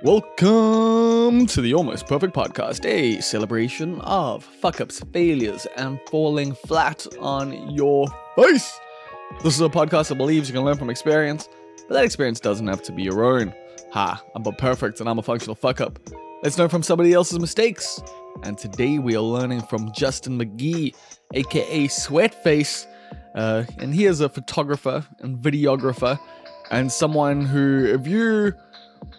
Welcome to the Almost Perfect Podcast, a celebration of fuck-ups, failures, and falling flat on your face. This is a podcast that believes you can learn from experience, but that experience doesn't have to be your own. Ha, I'm but perfect and I'm a functional fuck-up. Let's learn from somebody else's mistakes. And today we are learning from Justin McGee, aka Sweatface. And he is a photographer and videographer and someone who, if you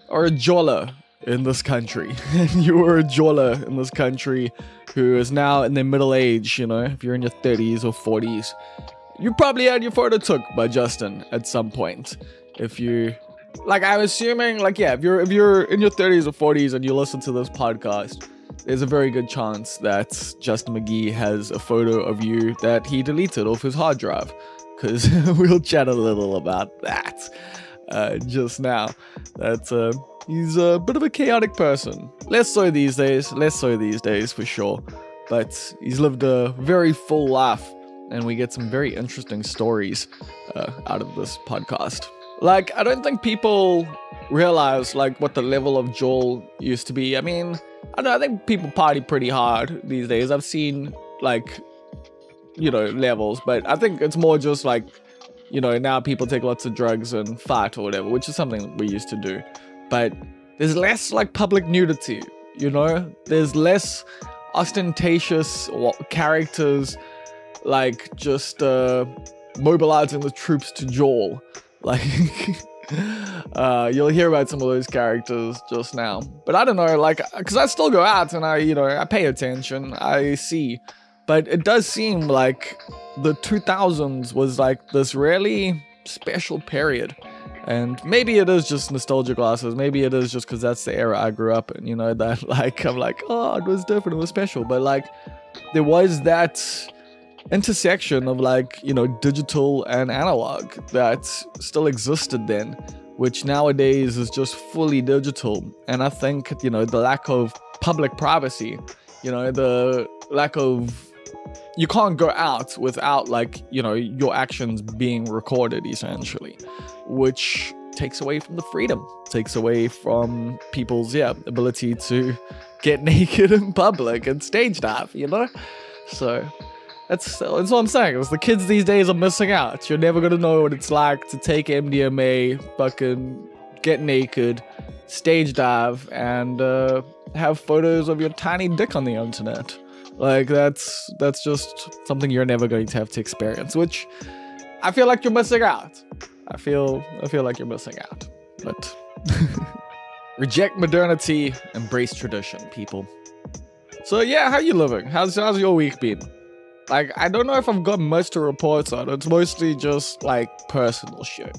are a joller in this country, and you were a joller in this country who is now in their middle age, if you're in your 30s or 40s, you probably had your photo took by Justin at some point. If you, I'm assuming, if you're in your 30s or 40s and you listen to this podcast, there's a very good chance that Justin McGee has a photo of you that he deleted off his hard drive, because we'll chat a little about that. Just now, that he's a bit of a chaotic person. Less so these days for sure. But he's lived a very full life, and we get some very interesting stories out of this podcast. I don't think people realize what the level of Joel used to be. I mean, I think people party pretty hard these days. I've seen levels, but I think it's more just now people take lots of drugs and fight or whatever, which is something we used to do. But there's less public nudity, there's less ostentatious characters just mobilizing the troops to Joel. You'll hear about some of those characters just now. But I don't know, because I still go out and I pay attention, I see. But it does seem like the 2000s was this really special period. And maybe it is just nostalgia glasses. Maybe it is just because that's the era I grew up in, that I'm oh, it was different, it was special. But there was that intersection of digital and analog that still existed then, which nowadays is just fully digital. And I think, the lack of public privacy, the lack of, you can't go out without your actions being recorded, essentially, which takes away from the freedom, takes away from people's ability to get naked in public and stage dive, So that's what I'm saying. It's the kids these days are missing out. You're never gonna know what it's like to take MDMA, fucking get naked, stage dive, and have photos of your tiny dick on the internet. That's just something you're never going to have to experience, which I feel like you're missing out. I feel like you're missing out. But reject modernity, embrace tradition, people. So yeah, how you living? How's your week been? I don't know if I've got much to report on. It's mostly just personal shit,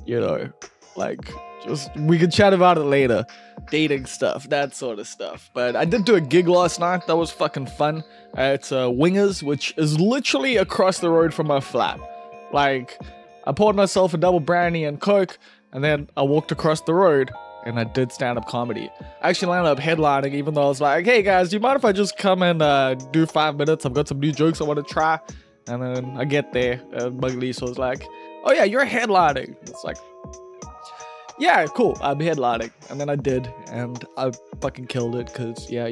just we can chat about it later. Dating stuff, that sort of stuff. But I did do a gig last night. That was fucking fun. At Wingers, which is literally across the road from my flat. I poured myself a double brandy and coke, and then I walked across the road and I did stand-up comedy. I actually landed up headlining, even though I was hey guys, do you mind if I just come and do 5 minutes? I've got some new jokes I want to try. And then I get there and Muggley was oh yeah, you're headlining. It's yeah, cool, I'm headlining. And then I did, and I fucking killed it, because, yeah,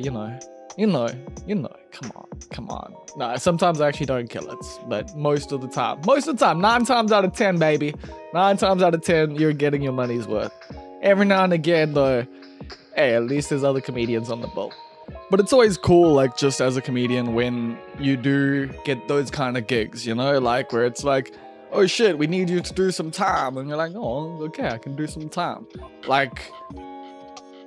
come on. No, sometimes I actually don't kill it, but most of the time, 9 times out of 10, baby, 9 times out of 10, you're getting your money's worth. Every now and again, though, hey, at least there's other comedians on the boat. But it's always cool, just as a comedian, when you do get those kind of gigs, where it's oh shit, we need you to do some time. And you're oh, okay, I can do some time.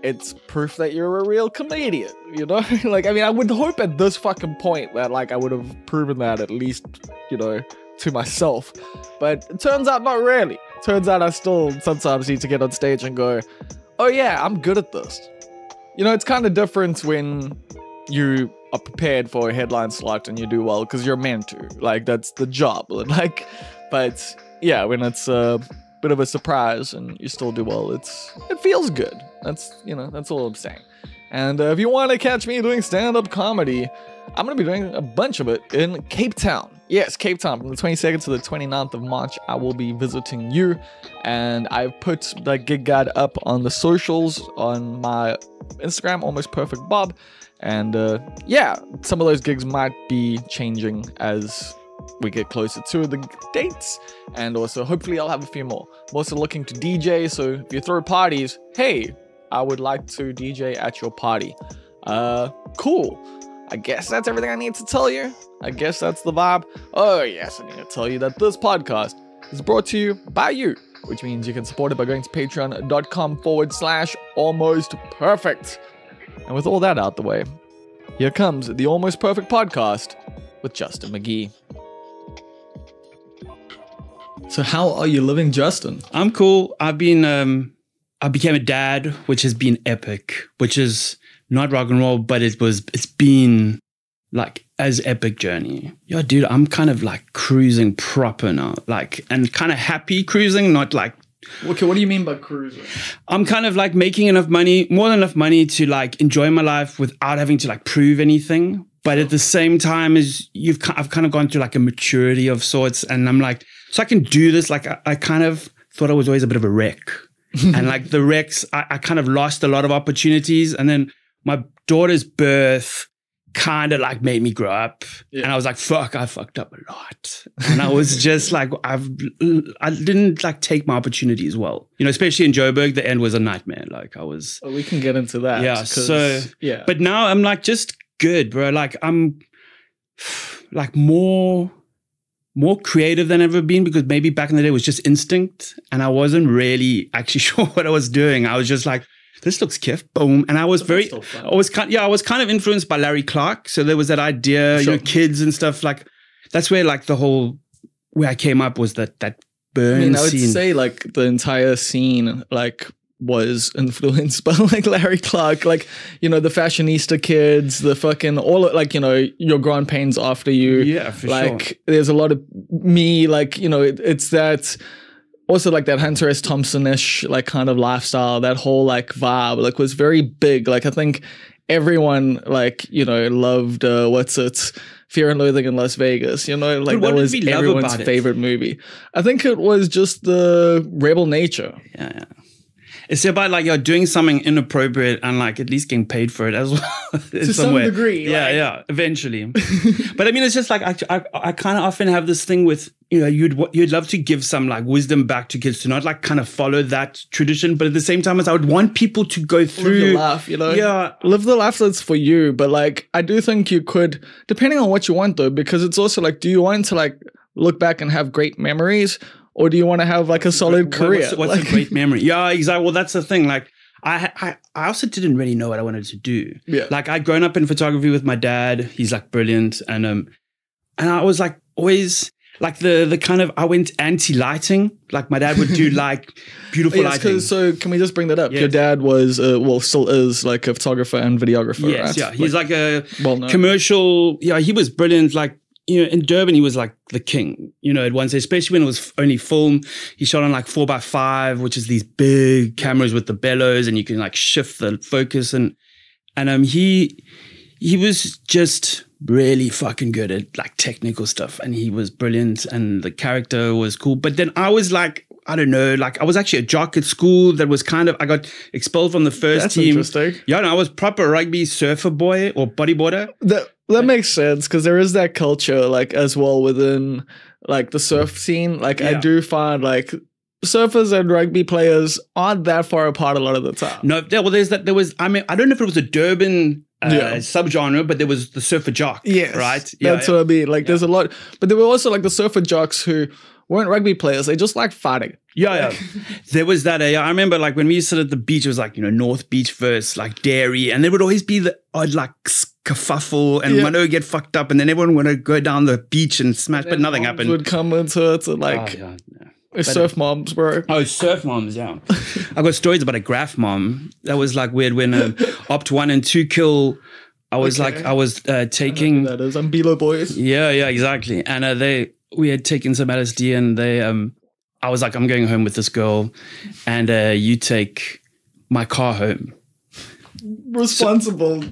It's proof that you're a real comedian, I would hope at this fucking point that, I would have proven that at least, to myself. But it turns out not really. Turns out I still sometimes need to get on stage and go, oh yeah, I'm good at this. It's kind of different when you are prepared for a headline slot and you do well, because you're meant to. That's the job. But yeah, when it's a bit of a surprise and you still do well, it feels good. That's all I'm saying. And if you want to catch me doing stand-up comedy, I'm going to be doing a bunch of it in Cape Town. Yes, Cape Town. From the 22nd to the 29th of March, I will be visiting you. And I've put the gig guide up on the socials on my Instagram, Almost Perfect Bob. And yeah, some of those gigs might be changing as we get closer to the dates. And also, hopefully, I'll have a few more. I'm also looking to DJ. So if you throw parties, hey, I would like to DJ at your party. Cool. I guess that's everything I need to tell you. I guess that's the vibe. Oh, yes, I need to tell you that this podcast is brought to you by you, which means you can support it by going to patreon.com/almostperfect. And with all that out the way, here comes the Almost Perfect Podcast with Justin McGee. So how are you living, Justin? I'm cool. I became a dad, which has been epic, which is not rock and roll, but it's been like as epic journey. Yeah, dude, I'm kind of like cruising proper now, like, and kind of happy cruising, not like. Okay, what do you mean by cruising? I'm kind of like making enough money, more than enough money to like enjoy my life without having to like prove anything. But at the same time, I've kind of gone through like a maturity of sorts, and I'm like, so I can do this. Like I kind of thought I was always a bit of a wreck, and like the wrecks, I kind of lost a lot of opportunities, and then my daughter's birth kind of like made me grow up. Yeah. And I was like, fuck, I fucked up a lot. And I was just like, I didn't like take my opportunities well. You know, especially in Joburg, the end was a nightmare. Like I was. Oh, we can get into that. Yeah. So, yeah. But now I'm like just good, bro. Like I'm like more creative than I've ever been, because maybe back in the day it was just instinct and I wasn't really actually sure what I was doing. I was just like, this looks kiff, boom. And I was I was kind of influenced by Larry Clark. So there was that idea, sure. You know, kids and stuff, like that's where like where I came up was that burn scene. I would say like the entire scene like was influenced by like Larry Clark, like, you know, the fashionista kids, the fucking all like, you know, your Grand Pains After You. Yeah, for like, sure. There's a lot of me, like, you know, it's that. Also, like that Hunter S. Thompson-ish like kind of lifestyle, that whole like vibe, like was very big. Like I think everyone like, you know, loved Fear and Loathing in Las Vegas. You know, like that was everyone's favorite movie. I think it was just the rebel nature. Yeah. It's about like you're doing something inappropriate and like at least getting paid for it as well. To some degree. Yeah, eventually. But I mean, it's just like I kind of often have this thing with, you know, you'd love to give some like wisdom back to kids to not like kind of follow that tradition, but at the same time, as I would want people to go through. Live the life, you know? Yeah. Live the life that's for you. But like, I do think you could, depending on what you want though, because it's also like, do you want to like look back and have great memories? Or do you want to have like a solid career? What's like, a great memory? Yeah, exactly. Well, that's the thing. Like I also didn't really know what I wanted to do. Yeah. Like I'd grown up in photography with my dad. He's like brilliant. And I was like always like the kind of, I went anti-lighting. Like my dad would do like beautiful lighting. So can we just bring that up? Yes. Your dad was, still is like a photographer and videographer, yes, right? Yeah, he's like a well-known commercial. Yeah, he was brilliant. Like, you know, in Durban, he was like the king, you know, at once, especially when it was only film. He shot on like 4x5, which is these big cameras with the bellows, and you can like shift the focus. And he was just really fucking good at like technical stuff, and he was brilliant, and the character was cool. But then I was like, I don't know, like I was actually a jock at school that was kind of, I got expelled from the first team. That's interesting. Yeah, no, I was proper rugby surfer boy or bodyboarder. That makes sense, because there is that culture like as well within like the surf scene. Like I do find like surfers and rugby players aren't that far apart a lot of the time. No, well, there was, I mean, I don't know if it was a Durban subgenre, but there was the surfer jock. Yes, right. That's what I mean. Like there's a lot, but there were also like the surfer jocks who weren't rugby players. They just like fighting. Yeah. There was that. I remember like when we used to sit at the beach, it was like, you know, North Beach versus like Dairy, and there would always be the odd like kerfuffle, and one would get fucked up, and then everyone would go down the beach and smash, but nothing happened. Would come into it, like surf moms, bro. Oh, surf moms, yeah. I got stories about a graph mom. That was like weird when Opt 1 and 2 kill. I was taking. That is, I'm Bilo boys. Yeah, exactly. And we had taken some LSD, and I was like, I'm going home with this girl, and you take my car home. Responsible.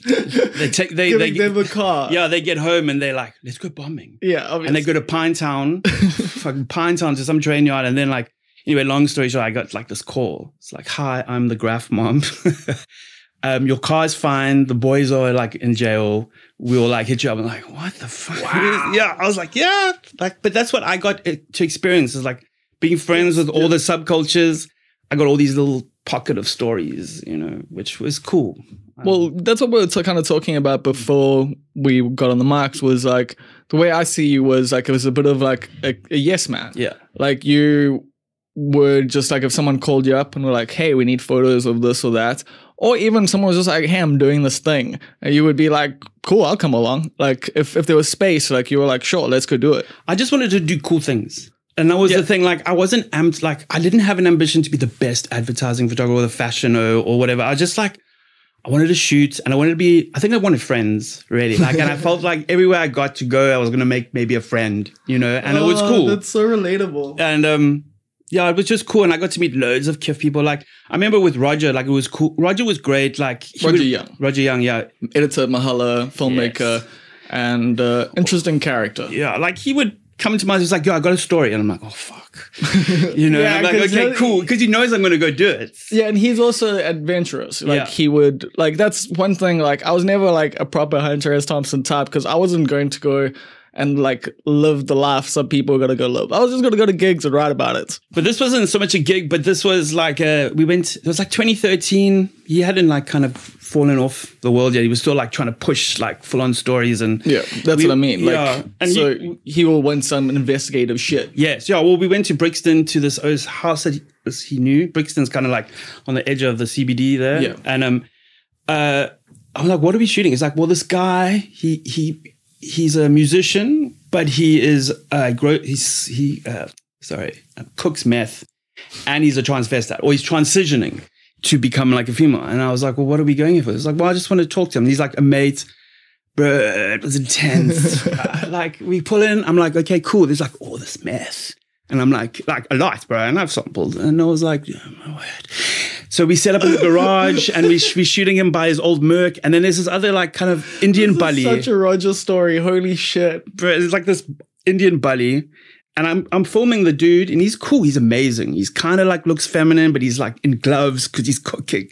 Giving them a car. Yeah, they get home and they're like, let's go bombing. Yeah, obviously. And they go to Pinetown, fucking Pinetown to some train yard. And then like, anyway, long story short, I got like this call. It's like, hi, I'm the Graf mom. Your car's fine. The boys are like in jail. We'll like hit you up. I'm like, what the fuck? Wow. Yeah, I was like, yeah. Like, but that's what I got to experience is like being friends with all the subcultures. I got all these little pocket of stories, you know, which was cool. Well, that's what we were kind of talking about before we got on the mics was like, the way I see you was like, it was a bit of like a yes man. Yeah. Like you would just like, if someone called you up and were like, hey, we need photos of this or that, or even someone was just like, hey, I'm doing this thing. And you would be like, cool, I'll come along. Like if there was space, like you were like, sure, let's go do it. I just wanted to do cool things. And that was the thing, like, I wasn't amped, like, I didn't have an ambition to be the best advertising photographer or the fashion or whatever. I just, like, I wanted to shoot and I wanted to be, I think I wanted friends, really. Like, and I felt like everywhere I got to go, I was going to make maybe a friend, you know, and it was cool. That's so relatable. And, yeah, it was just cool. And I got to meet loads of KIF people. Like, I remember with Roger, like, it was cool. Roger was great. Like, Roger Young, yeah. Editor, Mahala, filmmaker, and interesting character. Yeah, like, he would come to my house, he's like, yo, I got a story. And I'm like, oh, fuck. You know, I'm like, okay, cool. Because he knows I'm going to go do it. Yeah, and he's also adventurous. Like, he would, like, that's one thing, like, I was never, like, a proper Hunter S. Thompson type because I wasn't going to go and, like, live the life some people are going to go live. I was just going to go to gigs and write about it. But this wasn't so much a gig, but this was, like, it was, like, 2013. He hadn't, like, kind of fallen off the world yet. He was still, like, trying to push, like, full-on stories. And yeah, that's what I mean. Like, yeah. And so he will want some investigative shit. Yes. Yeah, well, we went to Brixton to this house that he knew. Brixton's kind of, like, on the edge of the CBD there. Yeah. And I'm like, what are we shooting? It's like, well, this guy, he's a musician, but he is cooks meth, and he's a transvestite, or he's transitioning to become like a female. And I was like, well, what are we going here for? It's like, well, I just want to talk to him. And he's like a mate, bro. It was intense. Like we pull in, I'm like, okay, cool. There's like all this meth, and I'm like a lot, bro. And I've sampled, and I was like, oh my word. So we set up in the garage and we're shooting him by his old Merc. And then there's this other like kind of Indian bully. Such a Roger story. Holy shit. Bro, it's like this Indian bully. And I'm filming the dude and he's cool. He's amazing. He's kind of like looks feminine, but he's like in gloves because he's cooking.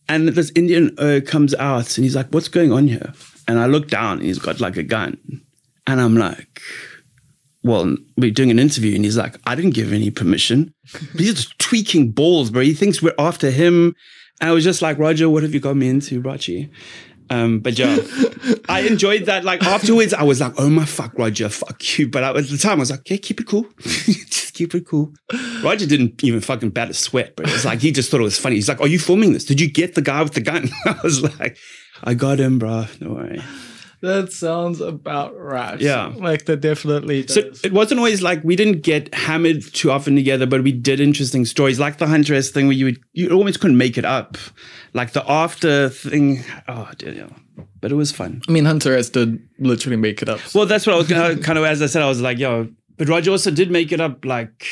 And this Indian comes out and he's like, what's going on here? And I look down and he's got like a gun. And I'm like, well, we're doing an interview and he's like, I didn't give any permission. But he's just tweaking balls, bro. He thinks we're after him. And I was just like, Roger, what have you got me into, Rachi? But yeah, I enjoyed that. Like afterwards, I was like, oh my fuck, Roger, fuck you. But at the time, I was like, okay, keep it cool. Just keep it cool. Roger didn't even fucking bat a sweat, bro. It was like, he just thought it was funny. He's like, are you filming this? Did you get the guy with the gun? I was like, I got him, bro. Don't worry. That sounds about right. Yeah. Like that definitely does. So it wasn't always like we didn't get hammered too often together, but we did interesting stories like the Hunter S thing where you almost couldn't make it up. Like the after thing. Oh, dear. Yeah. But it was fun. I mean, Hunter S did literally make it up. Well, that's what I was kind of, as I said, I was like, yo, but Roger also did make it up. Like,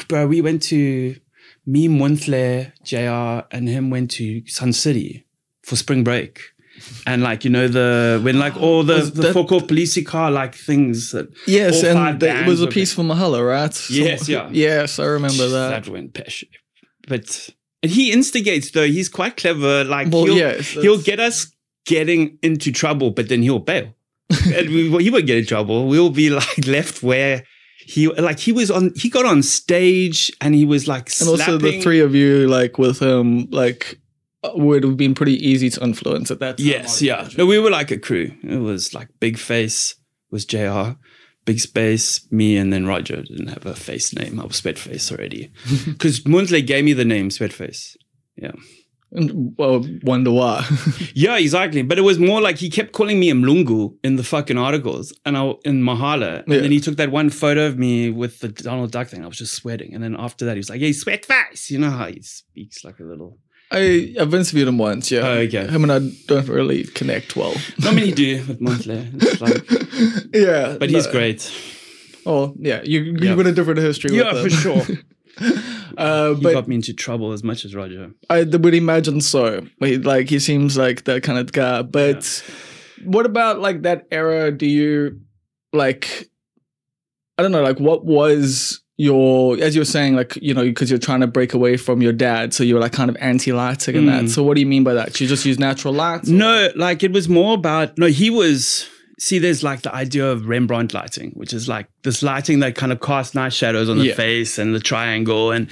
bro, we went to me, Monthler, JR, and him went to Sun City for spring break. And like, you know, when like all the forecourt police car like things that yes, and it was a piece for Mahala, right? Yes, yeah. Yes, I remember that. That went pesh. But and he instigates though, he's quite clever. Like he'll get us getting into trouble, but then he'll bail. And he won't get in trouble. We'll be like left where he got on stage and he was like slapping. And also the three of you like with him like would have been pretty easy to influence at that time. Yes, yeah. No, we were like a crew. It was like Big Face was JR, Big Space, me, and then Roger didn't have a face name. I was Sweatface already. Because Munsley gave me the name Sweatface. Yeah. And, well, wonder why. Yeah, exactly. But it was more like he kept calling me Mlungu in the fucking articles and in Mahala. And then he took that one photo of me with the Donald Duck thing. I was just sweating. And then after that, he was like, hey, Sweatface. You know how he speaks like a little... I've interviewed him once, yeah. Oh, okay. Him and I don't really connect well. Not many do with Monthler. Like, yeah. But he's great. Oh, yeah. You've got a different history with him. Yeah, for sure. He But got me into trouble as much as Roger. I would imagine so. He seems like that kind of guy. But what about like that era? Do you like? I don't know. Like, what was your, as you were saying, like, you know, because you're trying to break away from your dad, so you were like kind of anti-lighting and that. So what do you mean by that? You just use natural lights? No, like it was more about, no, he was, see, there's like the idea of Rembrandt lighting, which is like this lighting that kind of casts nice shadows on the face and the triangle. And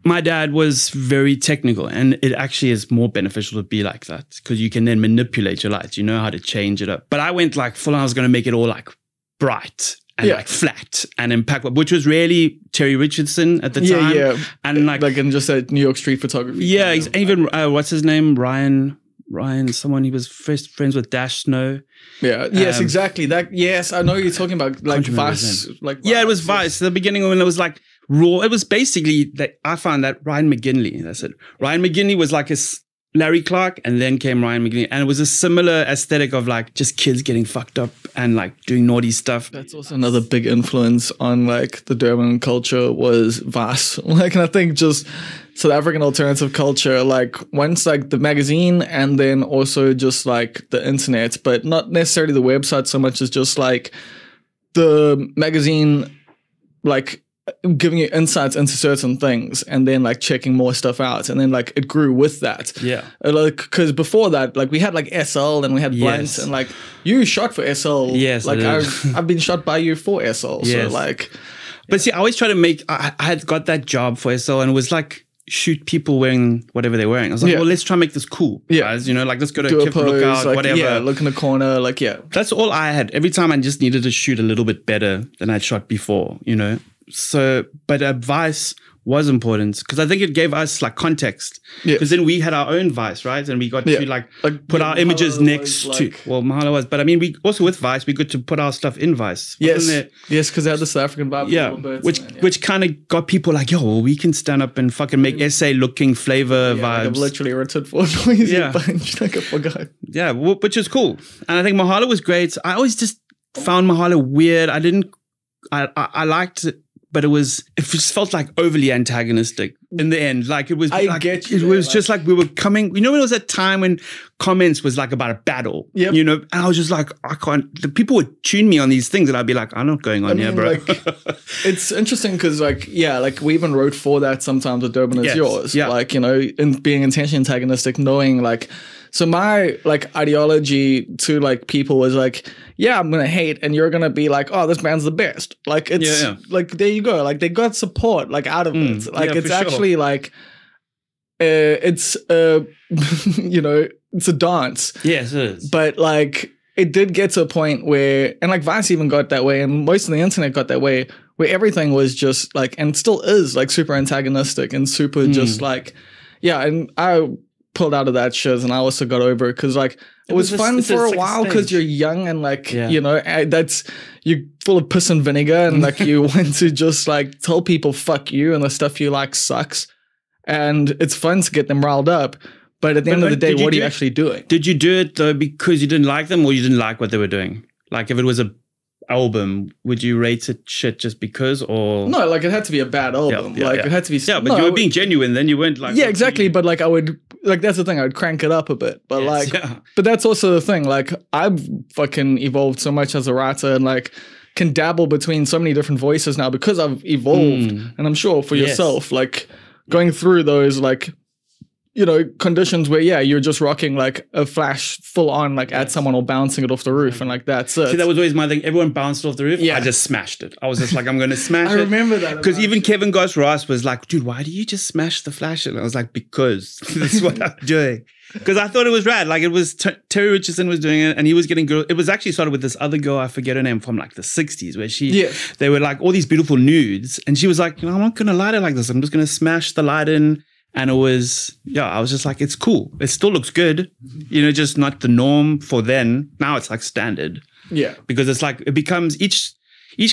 my dad was very technical, and it actually is more beneficial to be like that because you can then manipulate your lights. You know how to change it up. But I went like full on, I was going to make it all like bright and like flat and impactful, which was really Terry Richardson at the time. Yeah. And like in just a New York street photography. Yeah, even what's his name? Ryan, someone he was friends with Dash Snow. Yeah. Yes, exactly. That. Yes, I know you're talking about like Vice. Like it was Vice. The beginning when it was like raw. It was basically that I found that Ryan McGinley. That's it. Ryan McGinley was like a Larry Clark, and then came Ryan McGee, and it was a similar aesthetic of like just kids getting fucked up and like doing naughty stuff. That's also another big influence on like the Durban culture was Vice. Like, and I think just South African alternative culture, like once like the magazine and then also just like the internet, but not necessarily the website so much as just like the magazine, like giving you insights into certain things and then like checking more stuff out, and then like it grew with that. Like because before that, like we had like SL and we had Blunt, and like you shot for SL. Like I've been shot by you for SL. So like, but see, I always try to make, I had got that job for SL, and it was like shoot people wearing whatever they're wearing. I was like, well, let's try and make this cool, guys. You know, like let's go to a pose, lookout, like, whatever. Look in the corner, like That's all I had. Every time I just needed to shoot a little bit better than I'd shot before, you know. So, but advice was important because I think it gave us like context. Because then we had our own Vice, right? And we got to like put our images next to. Well, Mahalo was, but I mean, we also with Vice, we got to put our stuff in Vice. Yes, because they had the South African vibe. Yeah, which kind of got people like, yo, well, we can stand up and fucking make essay looking flavor vibes. Like I've literally written for a noisy bunch, like I forgot. Yeah, which is cool, and I think Mahalo was great. I always just found Mahalo weird. I liked it. But it just felt like overly antagonistic in the end. Like it was, it was just like we were coming. You know, when it was that time when comments was like about a battle. You know, and I was just like, I can't. The people would tune me on these things, and I'd be like, I'm not going on here, bro. Like, it's interesting because, like, like we even wrote for that sometimes with Durban is yours. Like, you know, in being intentionally antagonistic, knowing like. So my like ideology to like people was like, I'm gonna hate, and you're gonna be like, oh, this band's the best. Like it's like there you go. Like they got support like out of it. Like it's actually like it's you know, it's a dance. Yes, it is. But like it did get to a point where, and like Vice even got that way, and most of the internet got that way, where everything was just like, and still is like super antagonistic and super just like, and I pulled out of that shit, and I also got over it because like it was fun for a while because you're young and like you know that's you're full of piss and vinegar and like you want to just like tell people fuck you and the stuff you like sucks, and it's fun to get them riled up. But at the end of the day, what are you actually doing? Did you do it though because you didn't like them, or you didn't like what they were doing? Like if it was a album, would you rate it shit just because, or no? Like it had to be a bad album. It had to be. Yeah, but you were being genuine. Then you weren't like. Yeah, exactly. But like I would, like that's the thing. I would crank it up a bit. But but that's also the thing. Like I've fucking evolved so much as a writer, and like can dabble between so many different voices now because I've evolved. And I'm sure for yourself, like going through those like, you know, conditions where you're just rocking like a flash full on like at someone or bouncing it off the roof and like that's it. See, that was always my thing. Everyone bounced off the roof. I just smashed it. I was just like, I'm going to smash it. I remember that. Because even Kevin Goss Ross was like, dude, why do you just smash the flash? And I was like, because that's what I'm doing. Because I thought it was rad. Like it was Terry Richardson was doing it, and he was getting girl. It was actually started with this other girl, I forget her name, from like the 60s, where they were like all these beautiful nudes, and she was like, you know, I'm not going to light it like this. I'm just going to smash the light in. And it was, I was just like, it's cool. It still looks good, you know, just not the norm for then. Now it's like standard. Yeah. Because it's like, it becomes each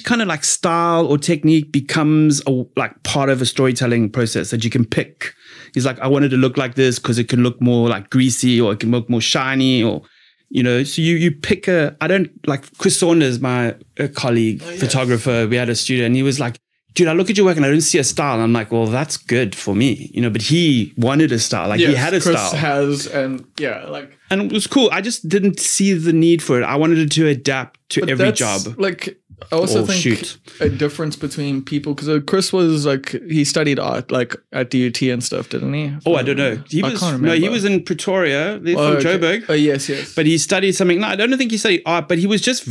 kind of like style or technique becomes like part of a storytelling process that you can pick. He's like, I wanted to look like this because it can look more like greasy, or it can look more shiny, or, you know, so you pick I don't like Chris Saunders, my colleague, photographer. We had a studio, and he was like, dude, I look at your work and I don't see a style. And I'm like, well, that's good for me, you know, but he wanted a style. Like, he had a Chris style. has, and yeah, like. And it was cool. I just didn't see the need for it. I wanted it to adapt to every job. Like, I also think shoot. a difference between people, because Chris was like, he studied art like at DUT and stuff, didn't he? Oh, I don't know. He was in Pretoria, from Joburg. Oh, yes. But he studied something. No, I don't think he studied art, but he was just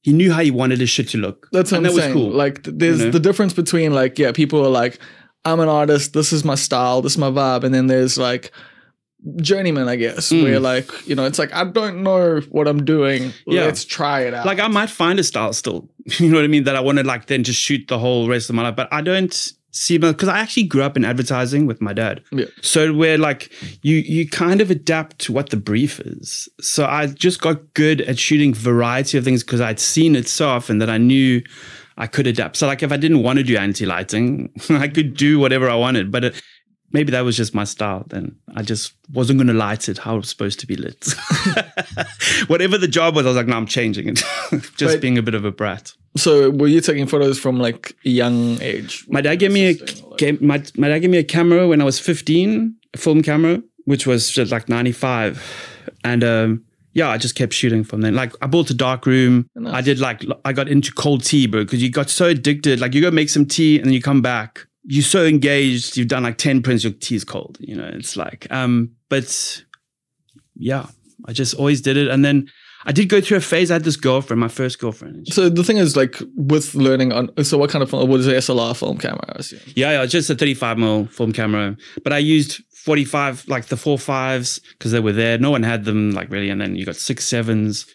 he knew how he wanted his shit to look. That's what I'm saying. Was cool. Like, there's the difference between like, yeah, people are like, I'm an artist, this is my style, this is my vibe. And then there's like journeyman, I guess, where like, you know, it's like, I don't know what I'm doing. Let's try it out. Like, I might find a style still, you know what I mean, that I want to like then just shoot the whole rest of my life. But I don't see, because I actually grew up in advertising with my dad. Yeah. So where like you kind of adapt to what the brief is. So I just got good at shooting variety of things because I'd seen it so often that I knew I could adapt. So like if I didn't want to do anti-lighting, I could do whatever I wanted. But maybe that was just my style. Then I just wasn't going to light it how it was supposed to be lit. Whatever the job was, I was like, no, I'm changing it. Just being a bit of a brat. So were you taking photos from like a young age? My dad gave me a camera when I was 15, a film camera, which was just like 95. And I just kept shooting from then. Like I bought a dark room. Nice. I got into cold tea, bro, because you got so addicted. Like you go make some tea and then you come back. You're so engaged, you've done like 10 prints, your tea's cold, you know, it's like, but yeah, I just always did it. And then I did go through a phase, I had this girlfriend, my first girlfriend. So the thing is like with learning on, so what kind of film, what is the SLR film camera? I assume? Yeah, just a 35mm film camera, but I used 45, like the 4.5s because they were there. No one had them like really. And then you got 6.7s.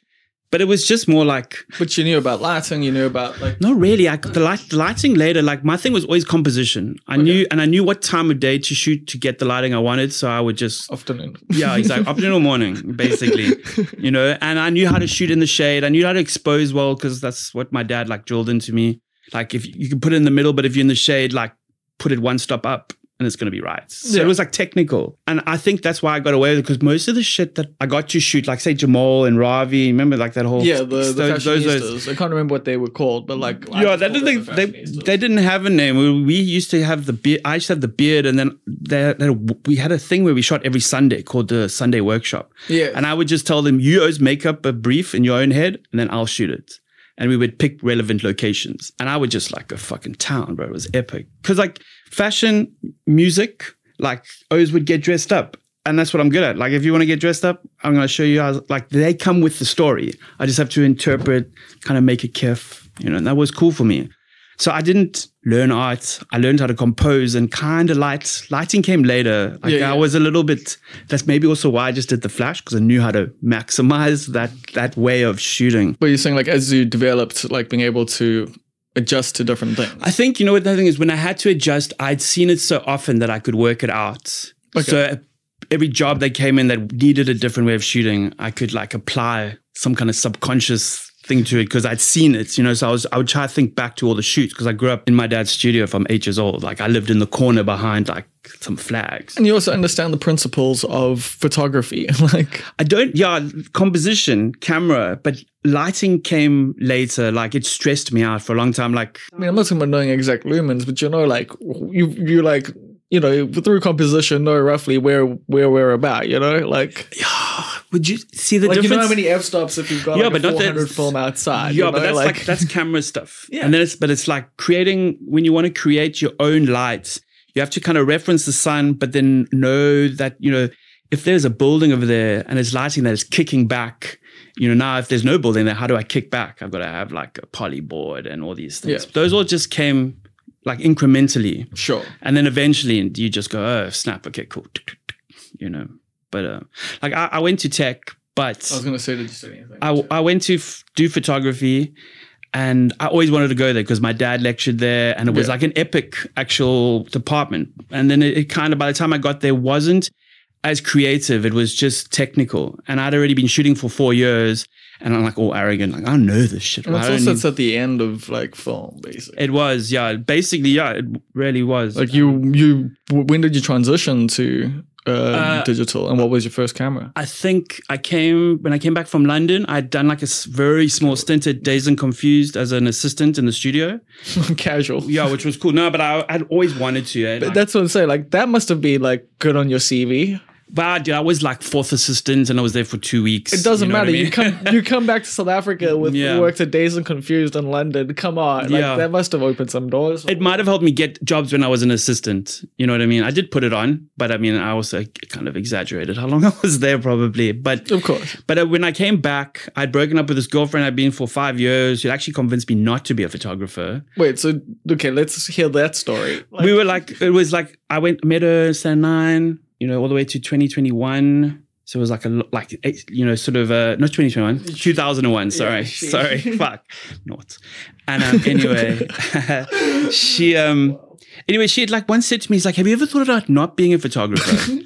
But it was just more like... But you knew about lighting, you knew about like... Not really. The lighting later, like my thing was always composition. I knew what time of day to shoot to get the lighting I wanted. So I would just... Afternoon. Yeah, exactly. Afternoon or morning, basically. You know, and I knew how to shoot in the shade. I knew how to expose well because that's what my dad like drilled into me. Like if you can put it in the middle, but if you're in the shade, like put it one stop up. And it's going to be right. So it was like technical. And I think that's why I got away with it because most of the shit that I got to shoot, like say Jamal and Ravi, remember like that whole... Yeah, the fashionistas. I can't remember what they were called, but like... Yeah, they didn't have a name. We used to have the beard. I used to have the beard and then we had a thing where we shot every Sunday called the Sunday Workshop. Yeah. And I would just tell them, you always make up a brief in your own head and then I'll shoot it. And we would pick relevant locations. And I would just like go fucking town, bro. It was epic. Because like fashion, music, like always would get dressed up. And that's what I'm good at. Like if you want to get dressed up, I'm going to show you how, like they come with the story. I just have to interpret, kind of make it kiff, you know, and that was cool for me. So I didn't learn art. I learned how to compose and kind of lighting came later. Like I was a little bit, that's maybe also why I just did the flash because I knew how to maximize that way of shooting. But you're saying like as you developed, like being able to adjust to different things. I think, you know what the thing is, when I had to adjust, I'd seen it so often that I could work it out. Okay. So every job that came in that needed a different way of shooting, I could like apply some kind of subconscious thing to it because I'd seen it, you know, so I would try to think back to all the shoots because I grew up in my dad's studio from 8 years old. Like I lived in the corner behind like some flags. And you also understand the principles of photography. Like I don't, composition, camera, but lighting came later. Like it stressed me out for a long time. Like, I mean, I'm not talking about knowing exact lumens, but you know, like you like, you know, through composition, know roughly where we're about, you know, like. Would you see the like difference? You know how many f-stops if you've got like a 400 film outside. Yeah, but that's that's camera stuff. Yeah. And then it's like creating, when you want to create your own lights, you have to kind of reference the sun, but then know that, you know, if there's a building over there and there's lighting that is kicking back, you know, now if there's no building there, how do I kick back? I've got to have like a poly board and all these things. Yeah. Those all just came like incrementally. Sure. And then eventually you just go, oh, snap, okay, cool. You know. But like I went to tech, but I was going to say, did you say anything? I went to do photography and I always wanted to go there because my dad lectured there and it was like an epic actual department. And then it kind of, by the time I got there, wasn't as creative. It was just technical. And I'd already been shooting for 4 years And I'm like all arrogant, like, I know this shit. And it's at the end of like film, basically. It was, yeah. Basically, yeah, it really was. Like when did you transition to digital, and what was your first camera? I think when I came back from London, I'd done like a very small stint at Dazed and Confused as an assistant in the studio. Casual. Yeah, which was cool. No, but I'd always wanted to. But that's what I'm saying. Like that must have been like good on your CV. But I was like fourth assistant and I was there for 2 weeks. It doesn't matter. I mean? You come back to South Africa with worked at Dazed and Confused in London. Come on. Like, that must have opened some doors. It might have helped me get jobs when I was an assistant. You know what I mean? I did put it on, but I mean, I also kind of exaggerated how long I was there probably. But of course. But when I came back, I'd broken up with this girlfriend I'd been for 5 years. She actually convinced me not to be a photographer. Wait, so, okay, let's hear that story. We were like, it was like, I met her San 9, all the way to 2021. So it was like not 2021, 2001. Sorry, fuck, not. And anyway, she had like once said to me, "He's like, have you ever thought about not being a photographer?"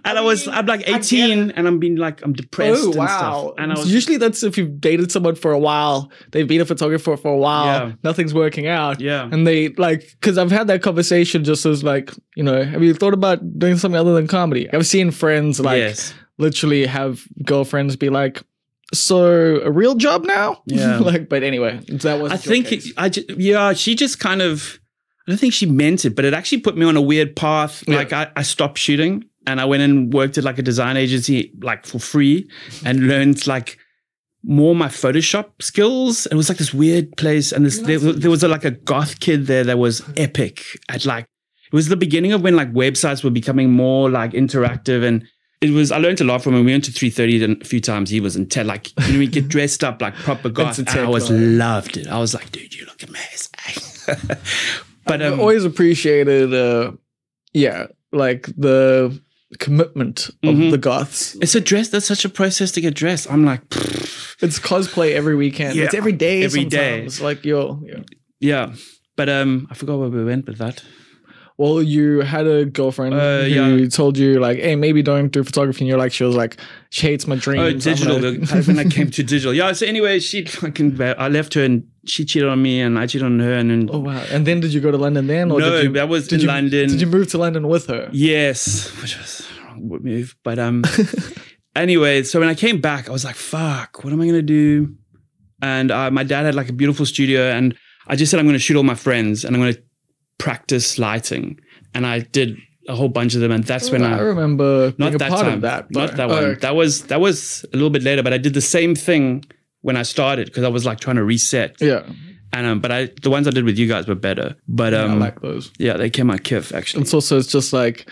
And I'm like 18 and I'm depressed and stuff. And usually that's if you've dated someone for a while, they've been a photographer for a while, nothing's working out. Yeah. And they because I've had that conversation just as like, have you thought about doing something other than comedy? I've seen friends literally have girlfriends be like, so a real job now? Yeah. But anyway, that was she just kind of, I don't think she meant it, but it actually put me on a weird path. Like I stopped shooting and I went and worked at like a design agency like for free and learned like more my Photoshop skills. It was like this weird place, and there was like a goth kid there that was epic at like, it was the beginning of when like websites were becoming more like interactive, and I learned a lot from him. We went to 330 a few times. He was in TED, like, we get dressed up like proper goth. And I loved it. I was like, dude, you look amazing. But I've always appreciated, like the commitment of the goths. It's a dress. That's such a process to get dressed. I'm like, it's cosplay every weekend. Yeah, it's every day. Every day. It's like yeah. But I forgot where we went with that. Well, you had a girlfriend who told you like, hey, maybe don't do photography. And you're like, she hates my dreams. Oh, digital. When I came to digital. Yeah. So anyway, I left her and she cheated on me and I cheated on her. And then, oh, wow. And then did you go to London then? Or that was in London. Did you move to London with her? Yes, which was a wrong move. But anyway, so when I came back, I was like, fuck, what am I going to do? And my dad had like a beautiful studio, and I just said, I'm going to shoot all my friends and I'm going to practice lighting. And I did a whole bunch of them, and that's when I remember not that part time, of that, not that one. That was a little bit later, but I did the same thing when I started because I was like trying to reset. Yeah. And but the ones I did with you guys were better. But I like those. Yeah, they came out kiff actually. It's just like,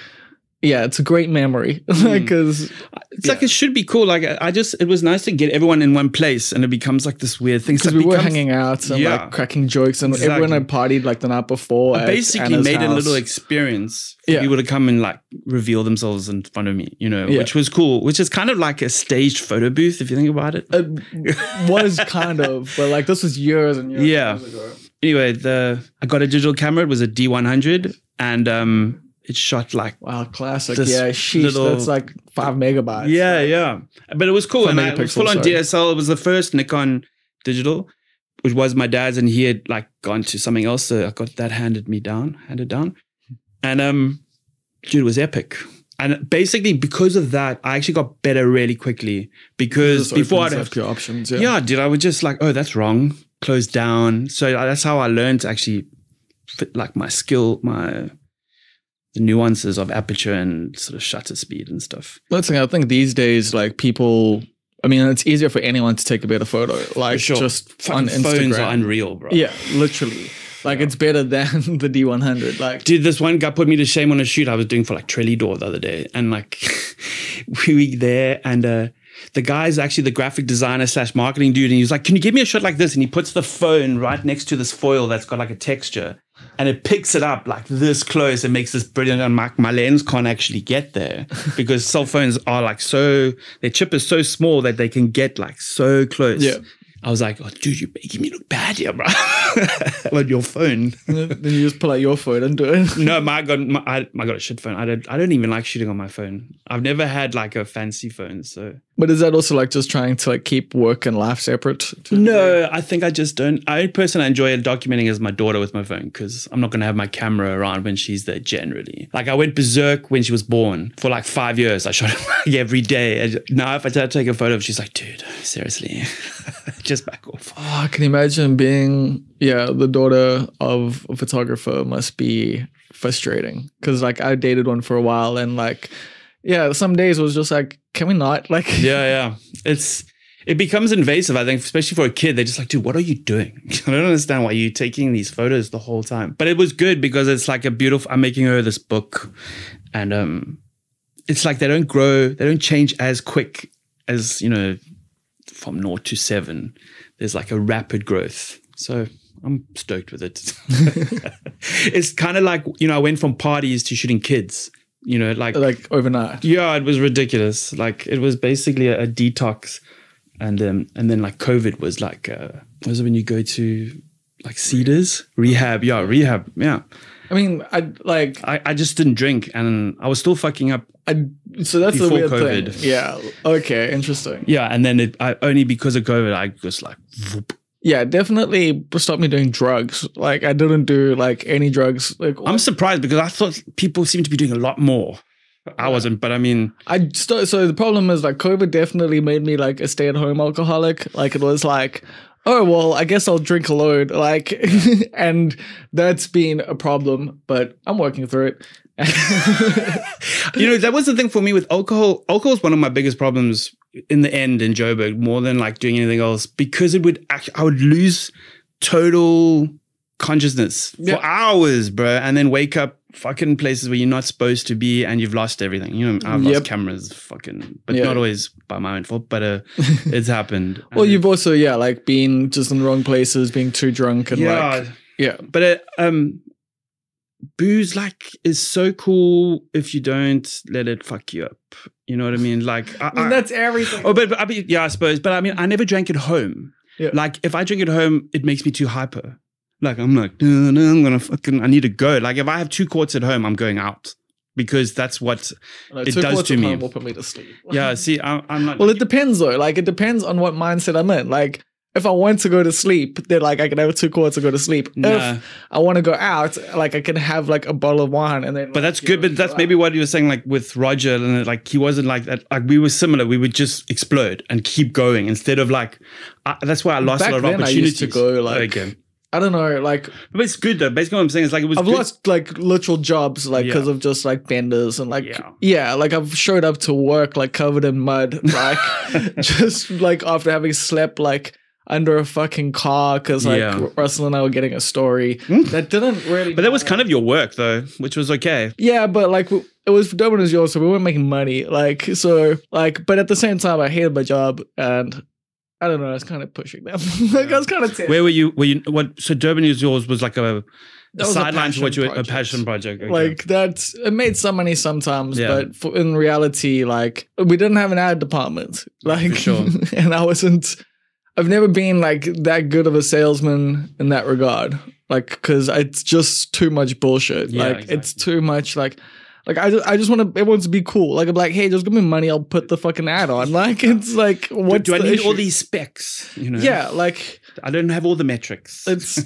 yeah, it's a great memory because it's like it should be cool. Like it was nice to get everyone in one place, and it becomes like this weird thing. Because we were hanging out and like cracking jokes, and everyone had partied like the night before. I basically made a little experience for people to come and like reveal themselves in front of me, which was cool. Which is kind of like a staged photo booth if you think about it. It was kind of, but like this was years and years ago. Anyway, I got a digital camera. It was a D100, and it shot like classic. Yeah, that's like 5 megabytes. Yeah. But it was cool. And it was full on DSL. It was the first Nikon digital, which was my dad's, and he had like gone to something else. So I got that handed down. And dude, it was epic. And basically because of that, I actually got better really quickly because before I'd have your options. Yeah, dude, I would just like, oh, that's wrong. Close down. So that's how I learned to actually fit like my skill, the nuances of aperture and sort of shutter speed and stuff. That's I think these days, like people, I mean, it's easier for anyone to take a better photo. Like just on Instagram. Phones are unreal, bro. Yeah, literally. Like it's better than the D100. Like, dude, this one guy put me to shame on a shoot I was doing for like Trellidor the other day, and like we were there, and the guy's actually the graphic designer / marketing dude, and he was like, "Can you give me a shot like this?" And he puts the phone right next to this foil that's got like a texture. And it picks it up like this close and makes this brilliant. And my lens can't actually get there because cell phones are like their chip is so small that they can get like so close. Yeah. I was like, oh, dude, you're making me look bad here, bro. On your phone. Then you just pull out your phone and do it. No, I got a shit phone. I don't even like shooting on my phone. I've never had like a fancy phone, so. But is that also like just trying to like keep work and life separate? No, I think I just don't. I personally enjoy documenting as my daughter with my phone because I'm not going to have my camera around when she's there generally. Like I went berserk when she was born for like 5 years. I shot her like every day. And now if I try to take a photo, she's like, dude, seriously, just back off. Oh, I can imagine being, the daughter of a photographer must be frustrating because like I dated one for a while and like, some days it was just like, can we not? Like, yeah. It becomes invasive, I think, especially for a kid. They're just like, dude, what are you doing? I don't understand why you're taking these photos the whole time. But it was good because it's like I'm making her this book and it's like they don't grow, they don't change as quick as, from 0 to 7. There's like a rapid growth. So I'm stoked with it. It's kind of like, I went from parties to shooting kids. Like overnight. Yeah, it was ridiculous. Like it was basically a detox, and then like COVID was like was it when you go to like Cedars rehab? Yeah, rehab. Yeah. I mean, I just didn't drink, and I was still fucking up. So that's the weird COVID. thing. Yeah. Okay. Interesting. Yeah, and then only because of COVID, I was like, whoop. Yeah, definitely stopped me doing drugs. Like I didn't do like any drugs. Like I'm surprised because I thought people seem to be doing a lot more. I wasn't, but I mean, so the problem is like COVID definitely made me like a stay-at-home alcoholic. Like it was like, oh well, I guess I'll drink a load. Like, and that's been a problem, but I'm working through it. That was the thing for me with alcohol. Alcohol is one of my biggest problems in the end in Joburg, more than like doing anything else, because I would lose total consciousness for hours, bro, and then wake up fucking places where you're not supposed to be and you've lost everything. I've lost cameras but not always by my own fault, but it's happened. Well, you've also like been just in the wrong places, being too drunk and but booze like is so cool if you don't let it fuck you up. You know what I mean? Like that's everything. Oh, but I mean, yeah, I suppose. But I mean, I never drank at home. Yeah. Like if I drink at home, it makes me too hyper. Like I'm like, no, I need to go. Like if I have 2 quarts at home, I'm going out because that's what it does to me. Will put me to sleep. Yeah, see, I'm not. Well, it depends though. Like it depends on what mindset I'm in. Like if I want to go to sleep, then like I can have 2 quarts to go to sleep. Nah. If I want to go out, like I can have like a bottle of wine and then. But that's good. But that's maybe what you were saying, like with Roger, and like he wasn't like that. Like we were similar. We would just explode and keep going instead of like. That's why I lost a lot of opportunities. I used to go like. Okay. I don't know, like. But it's good though. Basically, what I'm saying is like it was. I've lost like literal jobs, like because of just like benders and like like I've showed up to work like covered in mud, like just like after having slept like under a fucking car because like Russell and I were getting a story that didn't really. But that was kind of your work though, which was okay. Yeah, but like it was dominant as yours, so we weren't making money. Like so, like, but at the same time, I hated my job and. I don't know. I was kind of pushing them. Like I was kind of. Where were you? What? So Durban is yours was like a sideline to what you were a passion project. Okay. Like that. It made some money sometimes, but in reality, like we didn't have an ad department. Like, sure. And I've never been like that good of a salesman in that regard. Like, because it's just too much bullshit. Yeah, like exactly. It's too much like. Like I just want everyone to be cool. Like I'm like, hey, just give me money. I'll put the fucking ad on. Like it's like, what do I need all these specs? Yeah, like I don't have all the metrics. It's